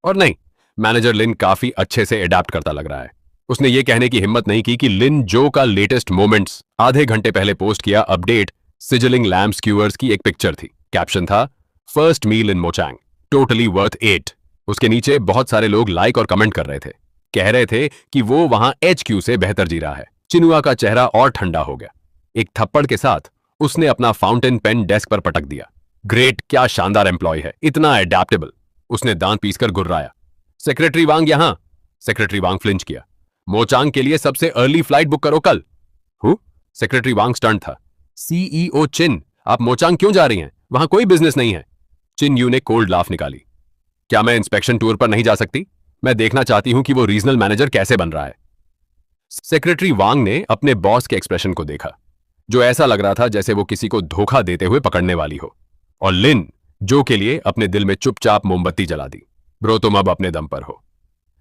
और नहीं, मैनेजर लिन काफी अच्छे से एडेप्ट करता लग रहा है। उसने ये कहने की हिम्मत नहीं की कि लिन जो का लेटेस्ट मोमेंट्स आधे घंटे पहले पोस्ट किया अपडेट सिजलिंग लैम्प स्क्यूअर्स की एक पिक्चर थी। कैप्शन था, फर्स्ट मील इन मोचैंग, टोटली वर्थ 8। उसके नीचे बहुत सारे लोग लाइक और कमेंट कर रहे थे, कह रहे थे कि वो वहां HQ से बेहतर जी रहा है। चिनुआ का चेहरा और ठंडा हो गया। एक थप्पड़ के साथ उसने अपना फाउंटेन पेन डेस्क पर पटक दिया। ग्रेट, क्या शानदार एम्प्लॉय है, इतना एडेप्टेबल। उसने दांत पीसकर गुर्राया। सेक्रेटरी वांग यहां। सेक्रेटरी वांग फ्लिंच किया। मोचांग के लिए सबसे अर्ली फ्लाइट बुक करो कल। हु? सेक्रेटरी वांग स्टंट था। CEO चिन, आप मोचांग क्यों जा रही हैं? वहां कोई बिजनेस नहीं है। चिन यू ने कोल्ड लाफ निकाली। क्या मैं इंस्पेक्शन टूर पर नहीं जा सकती? मैं देखना चाहती हूं कि वो रीजनल मैनेजर कैसे बन रहा है। सेक्रेटरी वांग ने अपने बॉस के एक्सप्रेशन को देखा, जो ऐसा लग रहा था जैसे वो किसी को धोखा देते हुए पकड़ने वाली हो, और लिन, जो के लिए अपने दिल में चुपचाप मोमबत्ती जला दी। ब्रो, तुम अब अपने दम पर हो।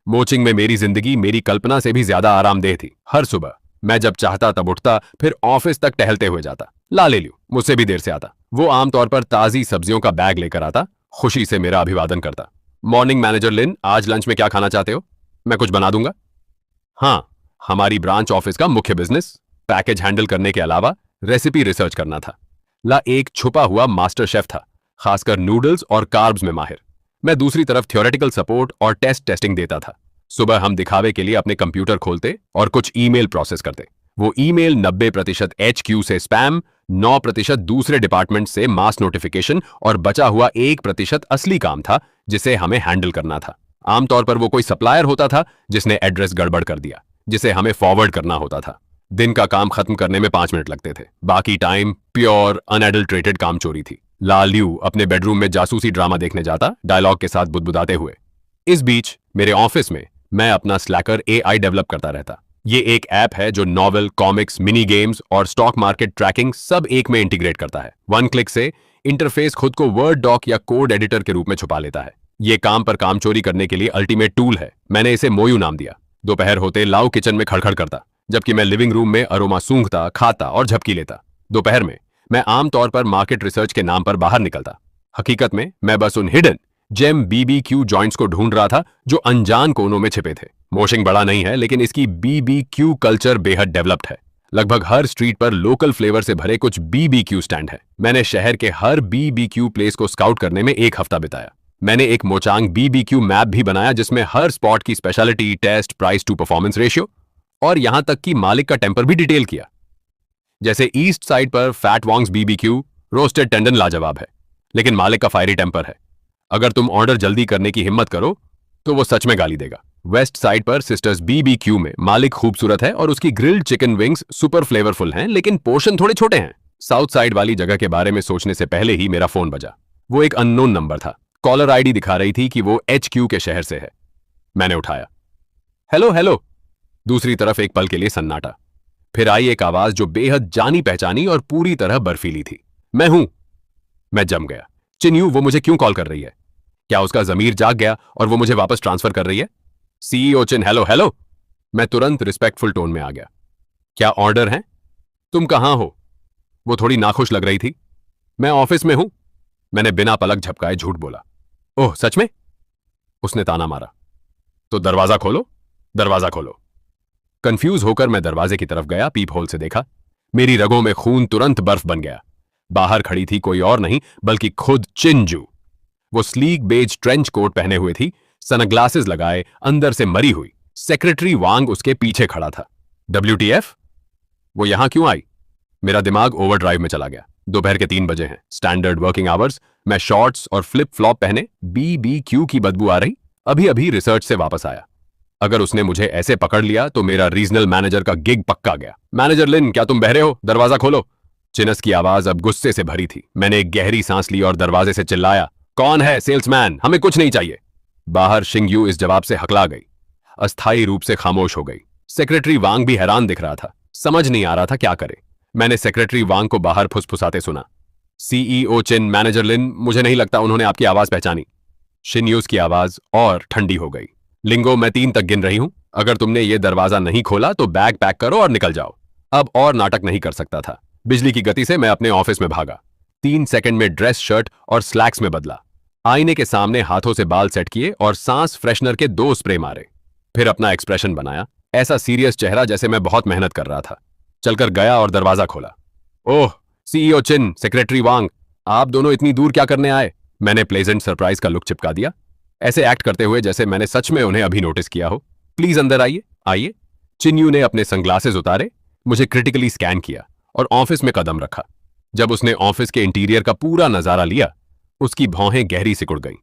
मोचिंग में मेरी जिंदगी मेरी कल्पना से भी ज्यादा आरामदेह थी। हर सुबह मैं जब चाहता तब उठता, फिर ऑफिस तक टहलते हुए जाता। ला ले लू, मुझसे भी देर से आता। वो आमतौर पर ताजी सब्जियों का बैग लेकर आता, खुशी से मेरा अभिवादन करता। मॉर्निंग मैनेजर लिन, आज लंच में क्या खाना चाहते हो? मैं कुछ बना दूंगा। हाँ, हमारी ब्रांच ऑफिस का मुख्य बिजनेस पैकेज हैंडल करने के अलावा रेसिपी रिसर्च करना था। ला एक छुपा हुआ मास्टर शेफ था, खासकर नूडल्स और कार्ब्स में माहिर। मैं दूसरी तरफ थ्योरेटिकल सपोर्ट और टेस्टिंग देता था। सुबह हम दिखावे के लिए अपने कंप्यूटर खोलते और कुछ ईमेल प्रोसेस करते। वो ईमेल 90% HQ से स्पैम, 9% दूसरे डिपार्टमेंट से मास नोटिफिकेशन और बचा हुआ 1% असली काम था, जिसे हमें हैंडल करना था। आमतौर पर वो कोई सप्लायर होता था जिसने एड्रेस गड़बड़ कर दिया, जिसे हमें फॉरवर्ड करना होता था। दिन का काम खत्म करने में 5 मिनट लगते थे, बाकी टाइम प्योर अनएडल्ट्रेटेड काम चोरी थी। लालू अपने बेडरूम में जासूसी ड्रामा देखने जाता, डायलॉग के साथ बुदबुदाते हुए। इस बीच मेरे ऑफिस में मैं अपना स्लैकर एआई डेवलप करता रहता। ये एक ऐप है जो नॉवेल, कॉमिक्स, मिनी गेम्स और स्टॉक मार्केट ट्रैकिंग सब एक में इंटीग्रेट करता है। 1 क्लिक से इंटरफेस खुद को वर्ड डॉक या कोड एडिटर के रूप में छुपा लेता है। ये काम पर काम चोरी करने के लिए अल्टीमेट टूल है। मैंने इसे मोयू नाम दिया। दोपहर होते लाऊ किचन में खड़खड़ करता, जबकि मैं लिविंग रूम में अरोमा सूंघता, खाता और झपकी लेता। दोपहर में मैं आमतौर पर मार्केट रिसर्च के नाम पर बाहर निकलता। हकीकत में मैं बस उन हिडन जेम बीबीक्यू जॉइंट्स को ढूंढ रहा था जो अनजान कोनों में छिपे थे। मोशिंग बड़ा नहीं है, लेकिन इसकी बीबीक्यू कल्चर बेहद डेवलप्ड है। लगभग हर स्ट्रीट पर लोकल फ्लेवर से भरे कुछ बीबीक्यू स्टैंड है। मैंने शहर के हर बीबीक्यू प्लेस को स्काउट करने में 1 हफ्ता बिताया। मैंने एक मोचांग बीबीक्यू मैप भी बनाया जिसमें हर स्पॉट की speciality, taste, price to performance ratio और यहां तक कि मालिक का टेम्पर भी डिटेल किया। जैसे ईस्ट साइड पर fat Wong's BBQ roasted tendon लाजवाब है, लेकिन मालिक का फायरी टेम्पर है। अगर तुम ऑर्डर जल्दी करने की हिम्मत करो तो वो सच में गाली देगा। वेस्ट साइड पर सिस्टर्स बीबीक्यू में मालिक खूबसूरत है और उसकी grilled chicken wings super flavourful हैं, लेकिन पोर्शन थोड़े छोटे हैं। साउथ साइड वाली जगह के बारे में सोचने से पहले ही मेरा फोन बजा। वो एक अननोन नंबर था। कॉलर आईडी दिखा रही थी कि वो HQ के शहर से है। मैंने उठाया। Hello hello. दूसरी तरफ एक पल के लिए सन्नाटा, फिर आई एक आवाज जो बेहद जानी पहचानी और पूरी तरह बर्फीली थी। मैं हूं। मैं जम गया। चिन्यू, वो मुझे क्यों कॉल कर रही है? क्या उसका जमीर जाग गया और वो मुझे वापस ट्रांसफर कर रही है? CEO चिन, हेलो हेलो। मैं तुरंत रिस्पेक्टफुल टोन में आ गया। क्या ऑर्डर है? तुम कहां हो? वो थोड़ी नाखुश लग रही थी। मैं ऑफिस में हूं। मैंने बिना पलक झपकाए झूठ बोला। ओह, सच में? उसने ताना मारा। तो दरवाजा खोलो, दरवाजा खोलो। कंफ्यूज होकर मैं दरवाजे की तरफ गया। पीप होल से देखा। मेरी रगों में खून तुरंत बर्फ बन गया। बाहर खड़ी थी कोई और नहीं बल्कि खुद चिंजू। वो स्लीक बेज ट्रेंच कोट पहने हुए थी, सनग्लासेस लगाए, अंदर से मरी हुई। सेक्रेटरी वांग उसके पीछे खड़ा था। WTF? वो यहां क्यों आई? मेरा दिमाग ओवरड्राइव में चला गया। दोपहर के 3 बजे हैं, स्टैंडर्ड वर्किंग आवर्स। मैं शॉर्ट्स और फ्लिप फ्लॉप पहने, BBQ की बदबू आ रही, अभी अभी रिसर्च से वापस आया। अगर उसने मुझे ऐसे पकड़ लिया तो मेरा रीजनल मैनेजर का गिग पक्का गया। मैनेजर लिन, क्या तुम बहरे हो? दरवाजा खोलो। चिनस की आवाज अब गुस्से से भरी थी। मैंने एक गहरी सांस ली और दरवाजे से चिल्लाया, कौन है? सेल्समैन, हमें कुछ नहीं चाहिए। बाहर शिंगयू इस जवाब से हकला गई, अस्थायी रूप से खामोश हो गई। सेक्रेटरी वांग भी हैरान दिख रहा था, समझ नहीं आ रहा था क्या करे। मैंने सेक्रेटरी वांग को बाहर फुसफुसाते सुना, CEO चिन, मैनेजर लिन, मुझे नहीं लगता उन्होंने आपकी आवाज पहचानी। शिन्यूज की आवाज और ठंडी हो गई। लिंगो, मैं 3 तक गिन रही हूं। अगर तुमने ये दरवाजा नहीं खोला तो बैग पैक करो और निकल जाओ। अब और नाटक नहीं कर सकता था। बिजली की गति से मैं अपने ऑफिस में भागा। 3 सेकंड में ड्रेस, शर्ट और स्लैक्स में बदला। आईने के सामने हाथों से बाल सेट किए और सांस फ्रेशनर के 2 स्प्रे मारे। फिर अपना एक्सप्रेशन बनाया, ऐसा सीरियस चेहरा जैसे मैं बहुत मेहनत कर रहा था। चलकर गया और दरवाजा खोला। ओह, CEO चिन, सेक्रेटरी वांग, आप दोनों इतनी दूर क्या करने आए? मैंने प्लेजेंट सरप्राइज का लुक चिपका दिया, ऐसे एक्ट करते हुए जैसे मैंने सच में उन्हें अभी नोटिस किया हो। प्लीज अंदर आइए, आइए। चिन्यू ने अपने सनग्लासेस उतारे, मुझे क्रिटिकली स्कैन किया और ऑफिस में कदम रखा। जब उसने ऑफिस के इंटीरियर का पूरा नजारा लिया, उसकी भौहें गहरी सिकुड़ गईं।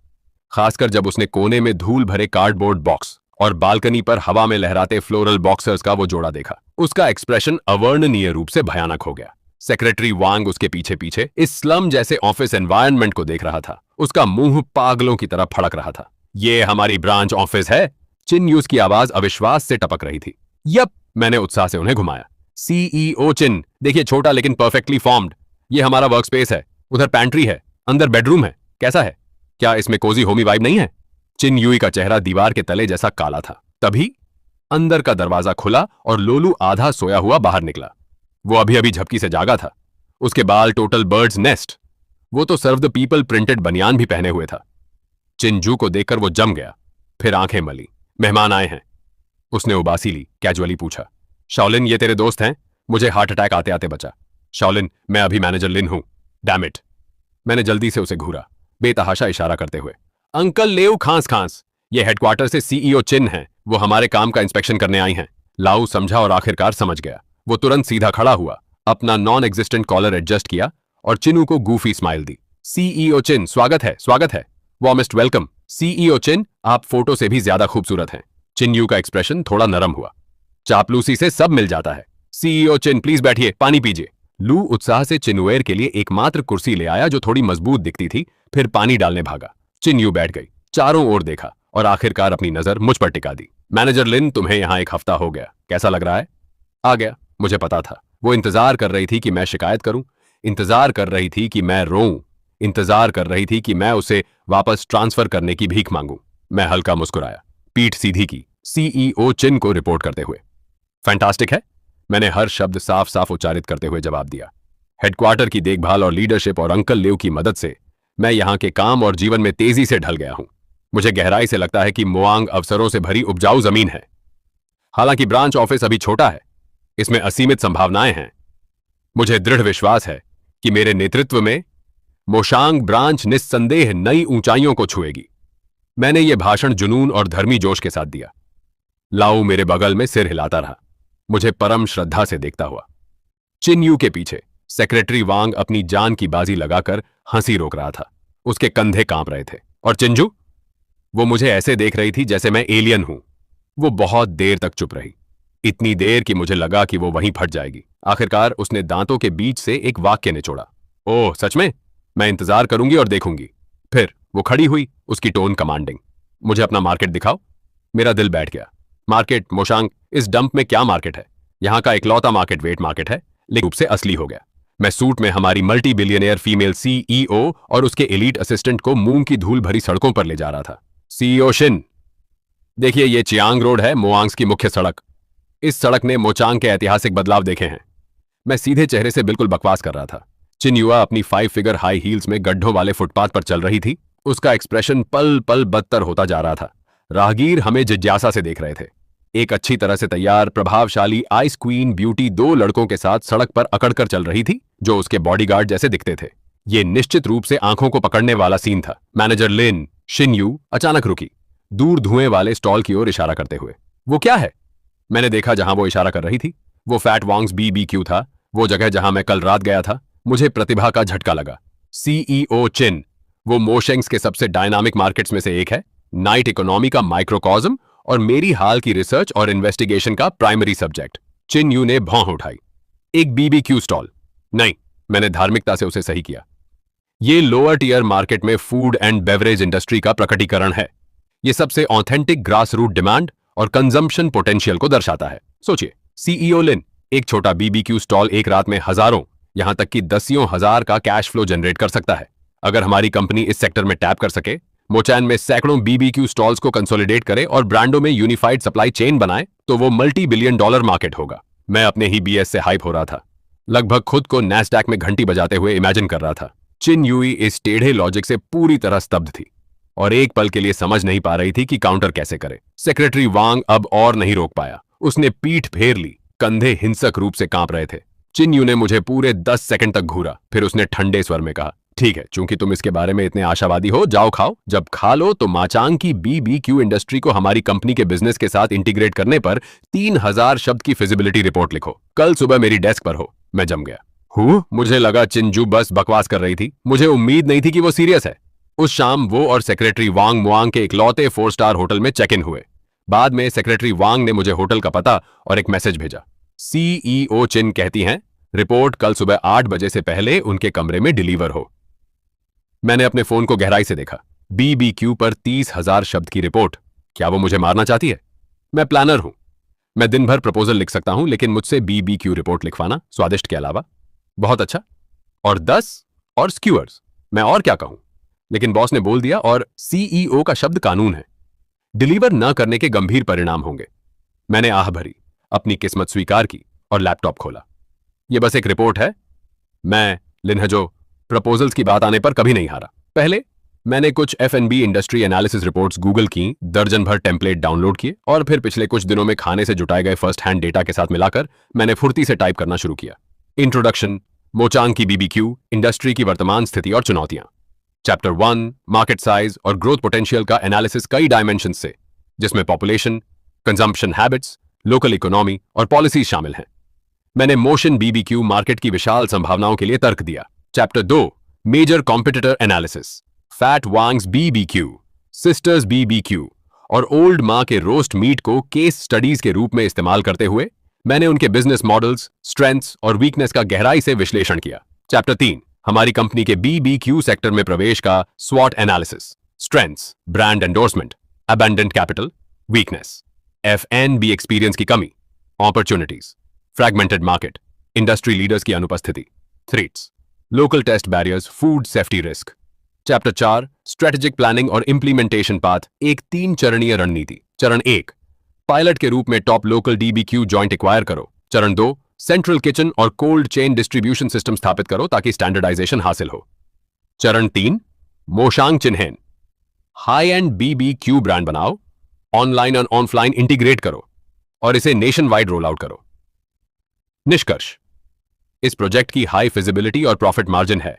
खासकर जब उसने कोने में धूल भरे कार्डबोर्ड बॉक्स और बालकनी पर हवा में लहराते फ्लोरल बॉक्सर्स का वो जोड़ा देखा। उसका एक्सप्रेशन अवर्णनीय रूप से भयानक हो गया। सेक्रेटरी वांग उसके पीछे पीछे इस स्लम जैसे ऑफिस एनवायरनमेंट को देख रहा था। उसका मुंह पागलों की तरह फड़क रहा था। ये हमारी ब्रांच ऑफिस है? चिन्यूज की आवाज अविश्वास से टपक रही थी। यप, मैंने उत्साह से उन्हें घुमाया। CEO चिन, देखिए, छोटा लेकिन परफेक्टली फॉर्म्ड। ये हमारा वर्क स्पेस है। उधर पैंट्री है, अंदर बेडरूम है। कैसा है? क्या इसमें कोजी होमी वाइब नहीं है? चिन यूई का चेहरा दीवार के तले जैसा काला था। तभी अंदर का दरवाजा खुला और लोलू आधा सोया हुआ बाहर निकला। वो अभी अभी झपकी से जागा था। उसके बाल टोटल बर्ड्स नेस्ट। वो तो सर्व द पीपल प्रिंटेड बनियान भी पहने हुए था। चिंजू को देखकर वो जम गया, फिर आंखें मली। मेहमान आए हैं, उसने उबासी ली। कैजुअली पूछा, शाओलिन, ये तेरे दोस्त हैं? मुझे हार्ट अटैक आते आते बचा। शाओलिन, मैं अभी मैनेजर लिन हूं। Damn it. मैंने जल्दी से उसे घूरा, बेतहाशा इशारा करते हुए। अंकल लेऊ खांस खांस, ये हेडक्वार्टर से CEO चिन हैं। वो हमारे काम का इंस्पेक्शन करने आई हैं। लाऊ समझा और आखिरकार समझ गया। वो तुरंत सीधा खड़ा हुआ, अपना नॉन एग्जिस्टेंट कॉलर एडजस्ट किया और चिनू को गूफी स्माइल दी। CEO चिन, स्वागत है, स्वागत है। Warmest welcome. सीईओ चिन, आप फोटो से भी ज्यादा खूबसूरत हैं। चिन्यू का एक्सप्रेशन थोड़ा नरम हुआ। चापलूसी से सब मिल जाता है। सीईओ चिन, प्लीज बैठिए, पानी पीजिए। लू उत्साह से चिनवेयर के लिए एकमात्र कुर्सी ले आया जो थोड़ी मजबूत दिखती थी, फिर पानी डालने भागा। चिन्यू बैठ गई, चारों ओर देखा और आखिरकार अपनी नजर मुझ पर टिका दी। मैनेजर लिन, तुम्हें यहां एक हफ्ता हो गया, कैसा लग रहा है? आ गया, मुझे पता था। वो इंतजार कर रही थी कि मैं शिकायत करूं, इंतजार कर रही थी कि मैं रोऊं, इंतजार कर रही थी कि मैं उसे वापस ट्रांसफर करने की भीख मांगूं। मैं हल्का मुस्कुराया, पीठ सीधी की, सीईओ चिन को रिपोर्ट करते हुए। फैंटास्टिक है, मैंने हर शब्द साफ साफ उच्चारित करते हुए जवाब दिया। हेडक्वार्टर की देखभाल और लीडरशिप और अंकल लेव की मदद से मैं यहां के काम और जीवन में तेजी से ढल गया हूं। मुझे गहराई से लगता है कि मोआंग अवसरों से भरी उपजाऊ जमीन है। हालांकि ब्रांच ऑफिस अभी छोटा है, इसमें असीमित संभावनाएं हैं। मुझे दृढ़ विश्वास है कि मेरे नेतृत्व में मोशांग ब्रांच निस्संदेह नई ऊंचाइयों को छुएगी। मैंने यह भाषण जुनून और धर्मी जोश के साथ दिया। लाऊ मेरे बगल में सिर हिलाता रहा, मुझे परम श्रद्धा से देखता हुआ। चिन्यू के पीछे सेक्रेटरी वांग अपनी जान की बाजी लगाकर हंसी रोक रहा था। उसके कंधे कांप रहे थे। और चिंजू, वो मुझे ऐसे देख रही थी जैसे मैं एलियन हूं। वो बहुत देर तक चुप रही, इतनी देर कि मुझे लगा कि वो वहीं फट जाएगी। आखिरकार उसने दांतों के बीच से एक वाक्य निचोड़ा, ओह सच में? मैं इंतजार करूंगी और देखूंगी। फिर वो खड़ी हुई, उसकी टोन कमांडिंग। मुझे अपना मार्केट दिखाओ। मेरा दिल बैठ गया। मार्केट? मोशांग, इस डंप में क्या मार्केट है? यहां का इकलौता मार्केट वेट मार्केट है, लेकिन रूप से असली हो गया। मैं सूट में हमारी मल्टी बिलियनियर फीमेल सीईओ और उसके एलीट असिस्टेंट को मूंग की धूल भरी सड़कों पर ले जा रहा था। सीईओ शिन, देखिए ये चियांग रोड है, मोआंग्स की मुख्य सड़क। इस सड़क ने मोचांग के ऐतिहासिक बदलाव देखे हैं। मैं सीधे चेहरे से बिल्कुल बकवास कर रहा था। चिन्युआ अपनी 5 फिगर हाई हील्स में गड्ढों वाले फुटपाथ पर चल रही थी। उसका एक्सप्रेशन पल पल बदतर होता जा रहा था। राहगीर हमें जिज्ञासा से देख रहे थे। एक अच्छी तरह से तैयार प्रभावशाली आइस क्वीन ब्यूटी 2 लड़कों के साथ सड़क पर अकड़कर चल रही थी, जो उसके बॉडीगार्ड जैसे दिखते थे। ये निश्चित रूप से आंखों को पकड़ने वाला सीन था। मैनेजर लिन शिनयू अचानक रुकी, दूर धुएं वाले स्टॉल की ओर इशारा करते हुए। वो क्या है? मैंने देखा जहां वो इशारा कर रही थी। वो फैट वांग्स बीबीक्यू था, वो जगह जहां मैं कल रात गया था। मुझे प्रतिभा का झटका लगा। सीईओ चिन, वो मोशेंग्स के सबसे डायनामिक मार्केट्स में से एक है, नाइट इकोनॉमी का माइक्रोकॉज्म और मेरी हाल की रिसर्च और इन्वेस्टिगेशन का प्राइमरी सब्जेक्ट। चिन यू ने भौं उठाई। एक बीबीक्यू स्टॉल? नहीं, मैंने धार्मिकता से उसे सही किया। ये लोअर टियर मार्केट में फूड एंड बेवरेज इंडस्ट्री का प्रकटीकरण है। ये सबसे ऑथेंटिक ग्रास रूट डिमांड और कंजम्पशन पोटेंशियल को दर्शाता है। सोचिए सीईओ लिन, एक छोटा बीबीक्यू स्टॉल एक रात में हजारों, यहां तक कि दसियों हजार का कैश फ्लो जनरेट कर सकता है। अगर हमारी कंपनी इस सेक्टर में टैप कर सके, मोचैन में सैकड़ों बीबीक्यू स्टॉल्स को कंसोलिडेट करे और ब्रांडों में यूनिफाइड सप्लाई चेन बनाए, तो वो मल्टी बिलियन डॉलर मार्केट होगा। मैं अपने ही बीएस से हाइप हो रहा था, लगभग खुद को नैस्डैक में घंटी बजाते हुए इमेजिन कर रहा था। चिन यूई इस टेढ़े लॉजिक से पूरी तरह स्तब्ध थी और एक पल के लिए समझ नहीं पा रही थी कि काउंटर कैसे करे। सेक्रेटरी वांग अब और नहीं रोक पाया। उसने पीठ फेर ली, कंधे हिंसक रूप से कांप रहे थे। चिन्यू ने मुझे पूरे 10 सेकंड तक घूरा, फिर उसने ठंडे स्वर में कहा, ठीक है, चूंकि तुम इसके बारे में इतने आशावादी हो, जाओ खाओ। जब खा लो तो माचांग की बीबीक्यू इंडस्ट्री को हमारी कंपनी के बिजनेस के साथ इंटीग्रेट करने पर 3000 शब्द की फिजिबिलिटी रिपोर्ट लिखो। कल सुबह मेरी डेस्क पर हो। मैं जम गया। मुझे लगा चिंजू बस बकवास कर रही थी। मुझे उम्मीद नहीं थी कि वो सीरियस है। उस शाम वो और सेक्रेटरी वांग मुआंग के इकलौते 4 स्टार होटल में चेक इन हुए। बाद में सेक्रेटरी वांग ने मुझे होटल का पता और एक मैसेज भेजा। सीईओ चिन कहती हैं, रिपोर्ट कल सुबह 8 बजे से पहले उनके कमरे में डिलीवर हो। मैंने अपने फोन को गहराई से देखा। बीबीक्यू पर 30,000 शब्द की रिपोर्ट। क्या वो मुझे मारना चाहती है? मैं प्लानर हूं, मैं दिन भर प्रपोजल लिख सकता हूं, लेकिन मुझसे बीबीक्यू रिपोर्ट लिखवाना, स्वादिष्ट के अलावा। बहुत अच्छा। और 10 और स्क्यूअर्स, मैं और क्या कहूं? लेकिन बॉस ने बोल दिया और सीईओ का शब्द कानून है। डिलीवर न करने के गंभीर परिणाम होंगे। मैंने आह भरी, अपनी किस्मत स्वीकार की और लैपटॉप खोला। यह बस एक रिपोर्ट है। मैं लिनहजो प्रपोजल्स की बात आने पर कभी नहीं हारा। पहले मैंने कुछ F&B industry analysis reports Google की, दर्जन भर टेम्पलेट डाउनलोड किए और फिर पिछले कुछ दिनों में खाने से जुटाए गए फर्स्ट हैंड डेटा के साथ मिलाकर मैंने फुर्ती से टाइप करना शुरू किया। इंट्रोडक्शन, मोचांग की बीबीक्यू इंडस्ट्री की वर्तमान स्थिति और चुनौतियां। चैप्टर 1, मार्केट साइज और ग्रोथ पोटेंशियल का एनालिसिस कई डायमेंशन से, जिसमें population, consumption habits, local economy और पॉलिसीज शामिल हैं। मैंने मोशन बीबीक्यू मार्केट की विशाल संभावनाओं के लिए तर्क दिया। Chapter 2, major competitor analysis, fat Wang's BBQ, sisters BBQ और ओल्ड माँ के रोस्ट मीट को केस स्टडीज के रूप में इस्तेमाल करते हुए मैंने उनके बिजनेस मॉडल्स, स्ट्रेंथ्स और वीकनेस का गहराई से विश्लेषण किया। चैप्टर 3, हमारी कंपनी के बीबीक्यू सेक्टर में प्रवेश का स्वॉट analysis. Strengths, brand endorsement, abundant capital, weakness, F N B experience की कमी, opportunities, fragmented market, industry leaders की अनुपस्थिति, threats, local taste barriers, food safety risk. Chapter 4, strategic planning और इंप्लीमेंटेशन पाथ, एक 3 चरणीय रणनीति। चरण 1, पायलट के रूप में टॉप लोकल डीबीक्यू जॉइंट एक्वायर करो। चरण 2, सेंट्रल किचन और कोल्ड चेन डिस्ट्रीब्यूशन सिस्टम स्थापित करो ताकि स्टैंडर्डाइजेशन हासिल हो। चरण 3, मोशांग चिन्हेन, हाई एंड बीबीक्यू ब्रांड बनाओ, ऑनलाइन और ऑफलाइन इंटीग्रेट करो और इसे नेशन वाइड रोल आउट करो। निष्कर्ष, इस प्रोजेक्ट की हाई फिजिबिलिटी और प्रॉफिट मार्जिन है।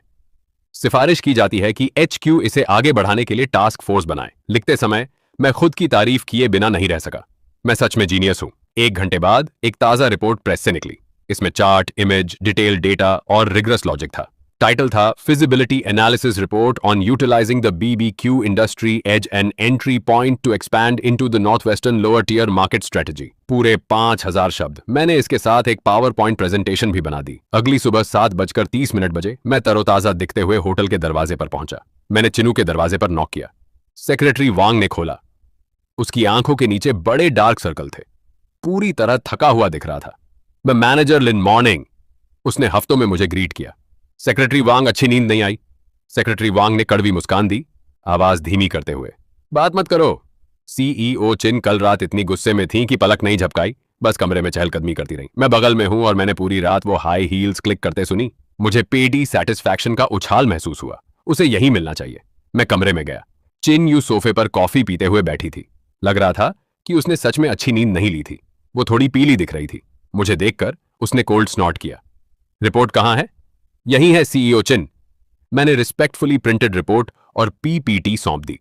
सिफारिश की जाती है कि HQ इसे आगे बढ़ाने के लिए टास्क फोर्स बनाए। लिखते समय मैं खुद की तारीफ किए बिना नहीं रह सका। मैं सच में जीनियस हूं। 1 घंटे बाद एक ताजा रिपोर्ट प्रेस से निकली। इसमें चार्ट, इमेज, डिटेल डेटा और रिगरस लॉजिक था। टाइटल था feasibility analysis report on utilising the BBQ industry as an entry point to expand into the north western lower tier market strategy. पूरे 5000 शब्द। मैंने इसके साथ एक पावर पॉइंट प्रेजेंटेशन भी बना दी। अगली सुबह 7:30 बजे मैं तरोताजा दिखते हुए होटल के दरवाजे पर पहुंचा। मैंने चिनू के दरवाजे पर नॉक किया। सेक्रेटरी वांग ने खोला। उसकी आंखों के नीचे बड़े डार्क सर्कल थे। पूरी तरह थका हुआ दिख रहा था। मैं मैनेजर लिन मॉर्निंग। उसने हफ्तों में मुझे ग्रीट किया। सेक्रेटरी वांग, अच्छी नींद नहीं आई? सेक्रेटरी वांग ने कड़वी मुस्कान दी, आवाज धीमी करते हुए। बात मत करो। CEO चिन कल रात इतनी गुस्से में थी कि पलक नहीं झपकाई, बस कमरे में चहलकदमी करती रही। मैं बगल में हूं और मैंने पूरी रात वो हाई हील्स क्लिक करते सुनी। मुझे पेडी सैटिस्फैक्शन का उछाल महसूस हुआ। उसे यही मिलना चाहिए। मैं कमरे में गया। चिन यू सोफे पर कॉफी पीते हुए बैठी थी। लग रहा था कि उसने सच में अच्छी नींद नहीं ली थी। वो थोड़ी पीली दिख रही थी। मुझे देखकर उसने कोल्ड स्नॉट किया। रिपोर्ट कहां है? यही है CEO चिन। मैंने रिस्पेक्टफुली प्रिंटेड रिपोर्ट और PPT सौंप दी।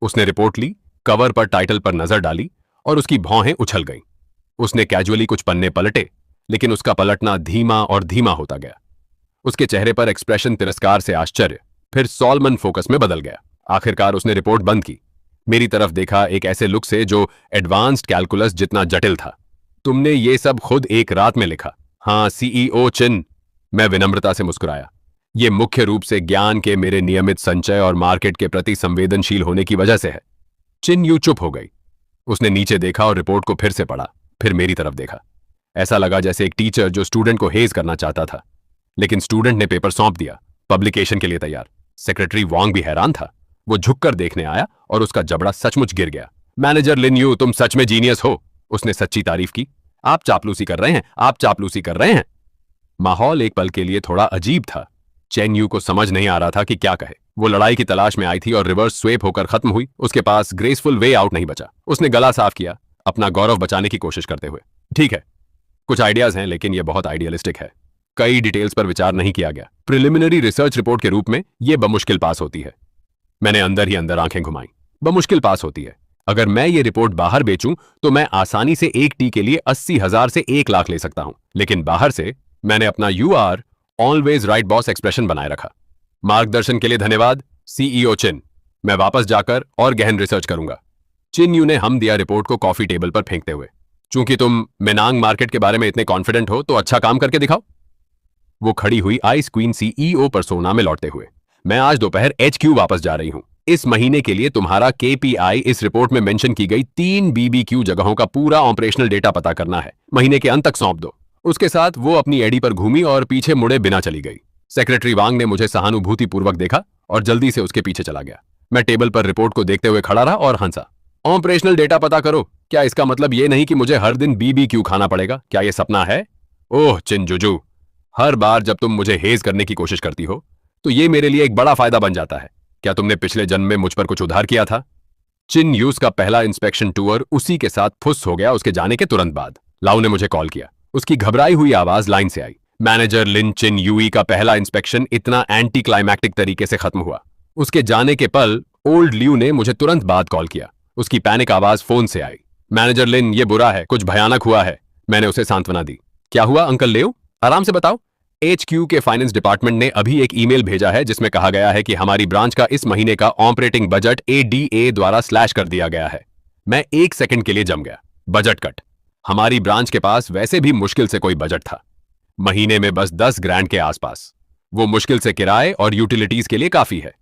उसने रिपोर्ट ली, कवर पर टाइटल पर नजर डाली और उसकी भौहें उछल गईं। उसने कैजुअली कुछ पन्ने पलटे, लेकिन उसका पलटना धीमा और धीमा होता गया। उसके चेहरे पर एक्सप्रेशन तिरस्कार से आश्चर्य, फिर सॉलमन फोकस में बदल गया। आखिरकार उसने रिपोर्ट बंद की। मेरी तरफ देखा एक ऐसे लुक से जो एडवांस्ड कैलकुलस जितना जटिल था। तुमने ये सब खुद एक रात में लिखा? हाँ CEO चिन। मैं विनम्रता से मुस्कुराया। ये मुख्य रूप से ज्ञान के मेरे नियमित संचय और मार्केट के प्रति संवेदनशील होने की वजह से है। चिन यू चुप हो गई। उसने नीचे देखा और रिपोर्ट को फिर से पढ़ा, फिर मेरी तरफ देखा। ऐसा लगा जैसे एक टीचर जो स्टूडेंट को हेज करना चाहता था, लेकिन स्टूडेंट ने पेपर सौंप दिया, पब्लिकेशन के लिए तैयार। सेक्रेटरी वांग भी हैरान था। वो झुककर देखने आया और उसका जबड़ा सचमुच गिर गया। मैनेजर लिन यू, तुम सच में जीनियस हो। उसने सच्ची तारीफ की। आप चापलूसी कर रहे हैं, आप चापलूसी कर रहे हैं। माहौल एक पल के लिए थोड़ा अजीब था। चेन यू को समझ नहीं आ रहा था कि क्या कहे। वो लड़ाई की तलाश में आई थी और रिवर्स स्वेप होकर खत्म हुई। उसके पास ग्रेसफुल वे आउट नहीं बचा। उसने गला साफ किया, अपना गौरव बचाने की कोशिश करते हुए। ठीक है, कुछ आइडियाज हैं, लेकिन यह बहुत आइडियलिस्टिक है। कई डिटेल्स पर विचार नहीं किया गया। प्रिलिमिनरी रिसर्च रिपोर्ट के रूप में यह बमुश्किल पास होती है। मैंने अंदर ही अंदर आंखें घुमाई। बमुश्किल पास होती है। अगर मैं ये रिपोर्ट बाहर बेचूं तो मैं आसानी से एक टी के लिए 80,000 से 1 लाख ले सकता हूं, लेकिन बाहर से मैंने अपना "You are always right boss" expression बनाए रखा। मार्गदर्शन के लिए धन्यवाद CEO चिन। मैं वापस जाकर और गहन रिसर्च करूंगा। चिन यू ने हम दिया रिपोर्ट को कॉफी टेबल पर फेंकते हुए। चूंकि तुम मेनांग मार्केट के बारे में इतने कॉन्फिडेंट हो तो अच्छा काम करके दिखाओ। वो खड़ी हुई आइस क्वीन CEO पर्सोना में लौटते हुए। मैं आज दोपहर HQ वापस जा रही हूं। इस महीने के लिए तुम्हारा KPI इस रिपोर्ट में मेंशन की गई 3 BBQ जगहों का पूरा ऑपरेशनल डेटा पता करना है। महीने के अंत तक सौंप दो। उसके साथ वो अपनी एडी पर घूमी और पीछे मुड़े बिना चली गई। सेक्रेटरी वांग ने मुझे सहानुभूतिपूर्वक देखा और जल्दी से उसके पीछे चला गया। मैं टेबल पर रिपोर्ट को देखते हुए खड़ा रहा और हंसा। ऑपरेशनल डेटा पता करो? क्या इसका मतलब ये नहीं कि मुझे हर दिन BBQ खाना पड़ेगा? क्या ये सपना है? ओह चिनजुजू, हर बार जब तुम मुझे हेज करने की कोशिश करती हो तो ये मेरे लिए एक बड़ा फायदा बन जाता है। क्या तुमने पिछले जन्म में मुझ पर कुछ उधार किया था? चिन यूस का पहला इंस्पेक्शन टूर उसी के साथ फुस हो गया उसके जाने के तुरंत बाद। लाउ ने मुझे कॉल किया। उसकी घबराई हुई आवाज लाइन से आई। मैनेजर लिन चिन यूई का पहला इंस्पेक्शन इतना एंटी क्लाइमैक्टिक तरीके से खत्म हुआ। उसके जाने के पल ओल्ड लियू ने मुझे तुरंत बाद कॉल किया। उसकी पैनिक आवाज फोन से आई। मैनेजर लिन, ये बुरा है, कुछ भयानक हुआ है। मैंने उसे सांत्वना दी। क्या हुआ अंकल लियू? आराम से बताओ। HQ के फाइनेंस डिपार्टमेंट ने अभी एक ईमेल भेजा है जिसमें कहा गया है कि हमारी ब्रांच का इस महीने का ऑपरेटिंग बजट ADA द्वारा स्लैश कर दिया गया है। मैं 1 सेकंड के लिए जम गया। Budget cut. हमारी ब्रांच के पास वैसे भी मुश्किल से कोई बजट था, महीने में बस 10 ग्रैंड के आसपास। वो मुश्किल से किराए और यूटिलिटीज के लिए काफी है,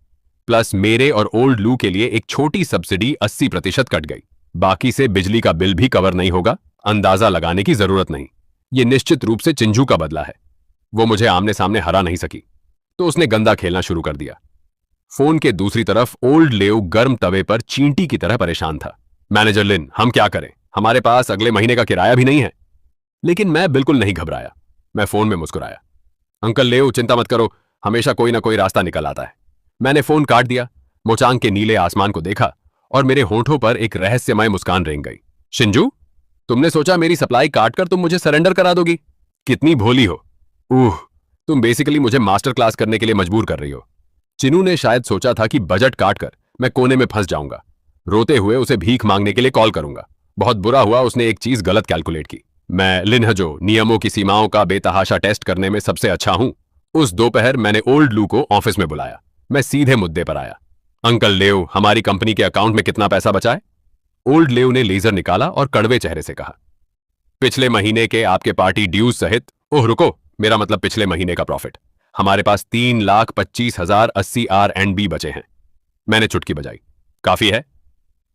प्लस मेरे और ओल्ड लू के लिए एक छोटी सब्सिडी 80% कट गई। बाकी से बिजली का बिल भी कवर नहीं होगा, अंदाजा लगाने की जरूरत नहीं। ये निश्चित रूप से चिंजू का बदला है। वो मुझे आमने सामने हरा नहीं सकी, तो उसने गंदा खेलना शुरू कर दिया। फोन के दूसरी तरफ ओल्ड लेव गर्म तवे पर चींटी की तरह परेशान था। मैनेजर लिन, हम क्या करें? हमारे पास अगले महीने का किराया भी नहीं है। लेकिन मैं बिल्कुल नहीं घबराया। मैं फोन में मुस्कुराया। अंकल लेव, चिंता मत करो, हमेशा कोई ना कोई रास्ता निकल आता है। मैंने फोन काट दिया, मोचांग के नीले आसमान को देखा और मेरे होठों पर एक रहस्यमय मुस्कान रेंग गई। शिंजू, तुमने सोचा मेरी सप्लाई काटकर तुम मुझे सरेंडर करा दोगी? कितनी भोली हो। तुम बेसिकली मुझे मास्टर क्लास करने के लिए मजबूर कर रही हो। चिनू ने शायद सोचा था कि बजट काटकर मैं कोने में फंस जाऊंगा। रोते हुए उसे भीख मांगने के लिए कॉल करूंगा। बहुत बुरा हुआ उसने एक चीज गलत कैलकुलेट की। मैं लिनहजो नियमों की सीमाओं का बेतहाशा टेस्ट करने में सबसे अच्छा हूं। उस दोपहर मैंने ओल्ड लू को ऑफिस में बुलाया। मैं सीधे मुद्दे पर आया। अंकल लेव, हमारी कंपनी के अकाउंट में कितना पैसा बचा है? ओल्ड लेव ने लेजर निकाला और कड़वे चेहरे से कहा, पिछले महीने के आपके पार्टी ड्यूज सहित। ओह रुको, मेरा मतलब पिछले महीने का प्रॉफिट। हमारे पास 3,25,080 R&B बचे हैं। मैंने चुटकी बजाई। काफी है।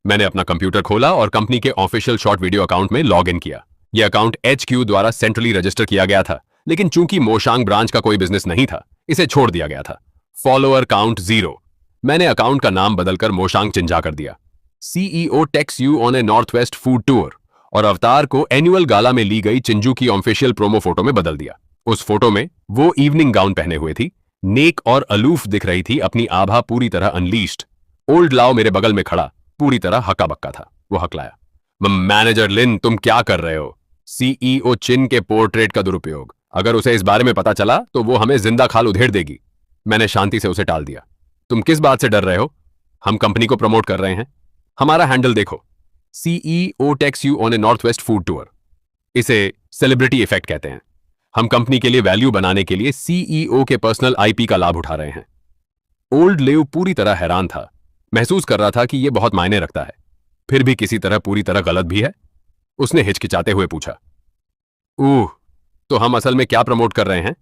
मैंने अपना कंप्यूटर खोला और कंपनी के ऑफिशियल शॉर्ट वीडियो अकाउंट में लॉग इन किया। यह अकाउंट HQ द्वारा सेंट्रली रजिस्टर किया गया था, लेकिन चूंकि मोशांग ब्रांच का कोई बिजनेस नहीं था, इसे छोड़ दिया गया था। Follower count 0। मैंने अकाउंट का नाम बदलकर मोशांग चिंजा कर दिया। CEO takes you on a north west food tour और अवतार को एनुअल गाला में ली गई चिंजू की ऑफिशियल प्रोमो फोटो में बदल दिया। उस फोटो में वो इवनिंग गाउन पहने हुए थी, नेक और अलूफ दिख रही थी, अपनी आभा पूरी तरह अनलीस्ड। ओल्ड लाओ मेरे बगल में खड़ा पूरी तरह हक्का बक्का था। वो हकलाया, मैनेजर लिन, तुम क्या कर रहे हो? CEO चिन के पोर्ट्रेट का दुरुपयोग। अगर उसे इस बारे में पता चला तो वो हमें जिंदा खाल उधेड़ देगी। मैंने शांति से उसे टाल दिया। तुम किस बात से डर रहे हो? हम कंपनी को प्रमोट कर रहे हैं। हमारा हैंडल देखो, CEO takes you on a north west food tour. इसे सेलिब्रिटी इफेक्ट कहते हैं। हम कंपनी के लिए वैल्यू बनाने के लिए CEO के पर्सनल IP का लाभ उठा रहे हैं। ओल्ड लेव पूरी तरह हैरान था। महसूस कर रहा था कि यह बहुत मायने रखता है, फिर भी किसी तरह पूरी तरह गलत भी है। उसने हिचकिचाते हुए पूछा, तो हम असल में क्या प्रमोट कर रहे हैं?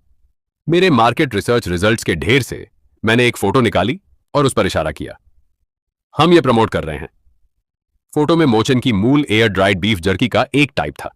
मेरे मार्केट रिसर्च रिजल्ट्स के ढेर से मैंने एक फोटो निकाली और उस पर इशारा किया। हम ये प्रमोट कर रहे हैं। फोटो में मोचन की मूल एयर ड्राइड बीफ जर्की का एक टाइप था।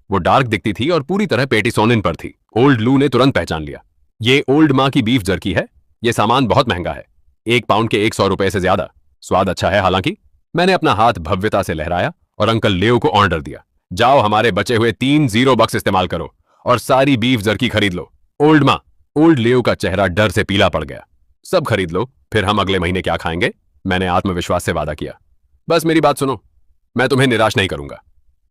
वो डार्क दिखती थी और पूरी तरह पेटिसोनिन पर थी। ओल्ड लू ने तुरंत पहचान लिया, ये ओल्ड मां की बीफ जर्की है। ये सामान बहुत महंगा है, 1 पाउंड के 100 रुपए से ज्यादा। स्वाद अच्छा है हालांकि। मैंने अपना हाथ भव्यता से लहराया और अंकल लेव को ऑर्डर दिया, जाओ हमारे बचे हुए 3 0 बक्स इस्तेमाल करो और सारी बीफ जर्की खरीद लो। ओल्ड मां। ओल्ड लेव का चेहरा डर से पीला पड़ गया। सब खरीद लो, फिर हम अगले महीने क्या खाएंगे? मैंने आत्मविश्वास से वादा किया। बस मेरी बात सुनो, मैं तुम्हें निराश नहीं करूंगा।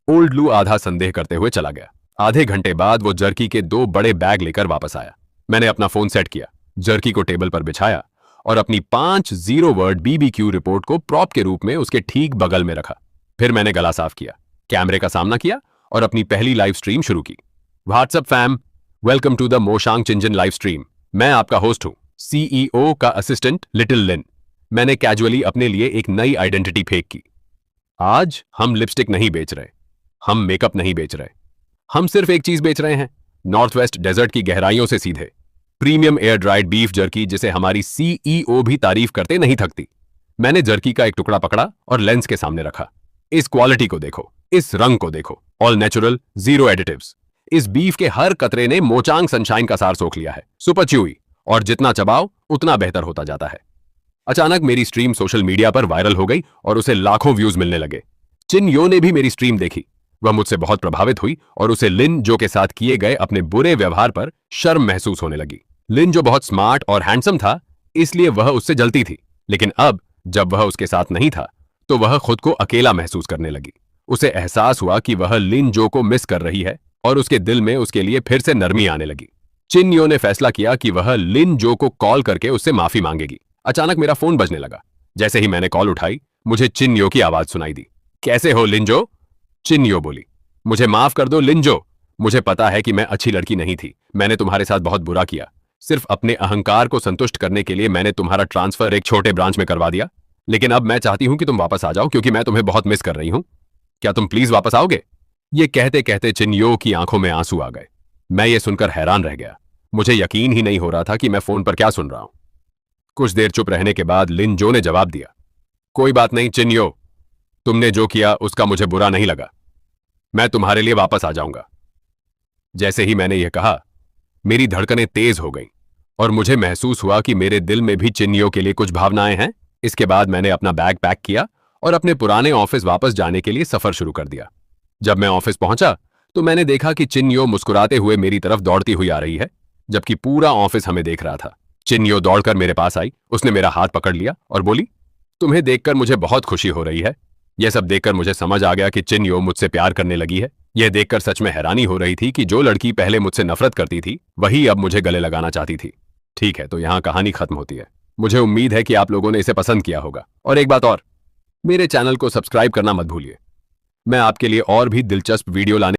ओल्ड लू आधा संदेह करते हुए चला गया। आधे घंटे बाद वो जर्की के 2 बड़े बैग लेकर वापस आया। मैंने अपना फोन सेट किया, जर्की को टेबल पर बिछाया और अपनी 5 0 वर्ड BBQ रिपोर्ट को प्रॉप के रूप में उसके ठीक बगल में रखा। फिर मैंने गला साफ किया, कैमरे का सामना किया और अपनी पहली लाइव स्ट्रीम शुरू की। WhatsApp fam, welcome to the मोशांग चिंजन लाइव स्ट्रीम। मैं आपका होस्ट हूं, CEO का असिस्टेंट लिटिल लिन। मैंने कैजुअली अपने लिए एक नई आइडेंटिटी फेंक की। आज हम लिपस्टिक नहीं बेच रहे, हम मेकअप नहीं बेच रहे, हम सिर्फ एक चीज बेच रहे हैं, नॉर्थ वेस्ट डेजर्ट की गहराइयों से सीधे premium air dried beef jerky, जिसे हमारी CEO भी तारीफ करते नहीं थकती। मैंने जर्की का एक टुकड़ा पकड़ा और लेंस के सामने रखा। इस क्वालिटी को देखो, इस रंग को देखो, ऑल नेचुरल, 0 एडिटिव्स। इस बीफ के हर कतरे ने मोचांग सनशाइन का सार सोख लिया है। सुपर च्यूई, और जितना चबाओ उतना बेहतर होता जाता है। अचानक मेरी स्ट्रीम सोशल मीडिया पर वायरल हो गई और उसे लाखों व्यूज मिलने लगे। चिन यो ने भी मेरी स्ट्रीम देखी। वह मुझसे बहुत प्रभावित हुई और उसे लिन जो के साथ किए गए अपने बुरे व्यवहार पर शर्म महसूस होने लगी। लिन जो बहुत स्मार्ट और हैंडसम था, इसलिए वह उससे जलती थी, लेकिन अब जब वह उसके साथ नहीं था तो वह खुद को अकेला महसूस करने लगी। उसे एहसास हुआ कि वह लिन जो को मिस कर रही है और उसके दिल में उसके लिए फिर से नरमी आने लगी। चिन यो ने फैसला किया कि वह लिन जो को कॉल करके उससे माफी मांगेगी। अचानक मेरा फोन बजने लगा। जैसे ही मैंने कॉल उठाई, मुझे चिन यो की आवाज सुनाई दी। कैसे हो लिन जो? चिन यो बोली। मुझे माफ कर दो लिन जो, मुझे पता है कि मैं अच्छी लड़की नहीं थी, मैंने तुम्हारे साथ बहुत बुरा किया। सिर्फ अपने अहंकार को संतुष्ट करने के लिए मैंने तुम्हारा ट्रांसफर एक छोटे ब्रांच में करवा दिया। लेकिन अब मैं चाहती हूं कि तुम वापस आ जाओ क्योंकि मैं तुम्हें बहुत मिस कर रही हूं। क्या तुम प्लीज वापस आओगे? ये कहते कहते चिन्यो की आंखों में आंसू आ गए। मैं ये सुनकर हैरान रह गया। मुझे यकीन ही नहीं हो रहा था कि मैं फोन पर क्या सुन रहा हूं। कुछ देर चुप रहने के बाद लिन जो ने जवाब दिया, कोई बात नहीं चिन्यो, तुमने जो किया उसका मुझे बुरा नहीं लगा। मैं तुम्हारे लिए वापस आ जाऊंगा। जैसे ही मैंने यह कहा, मेरी धड़कनें तेज हो गईं और मुझे महसूस हुआ कि मेरे दिल में भी चिन्यो के लिए कुछ भावनाएं हैं। इसके बाद मैंने अपना बैग पैक किया और अपने पुराने ऑफिस वापस जाने के लिए सफर शुरू कर दिया। जब मैं ऑफिस पहुंचा तो मैंने देखा कि चिन्यो मुस्कुराते हुए मेरी तरफ दौड़ती हुई आ रही है, जबकि पूरा ऑफिस हमें देख रहा था। चिन्यो दौड़कर मेरे पास आई, उसने मेरा हाथ पकड़ लिया और बोली, तुम्हें देखकर मुझे बहुत खुशी हो रही है। यह सब देखकर मुझे समझ आ गया कि चिन्यो मुझसे प्यार करने लगी है। यह देखकर सच में हैरानी हो रही थी कि जो लड़की पहले मुझसे नफरत करती थी वही अब मुझे गले लगाना चाहती थी। ठीक है, तो यहाँ कहानी खत्म होती है। मुझे उम्मीद है कि आप लोगों ने इसे पसंद किया होगा। और एक बात और, मेरे चैनल को सब्सक्राइब करना मत भूलिए। मैं आपके लिए और भी दिलचस्प वीडियो लाने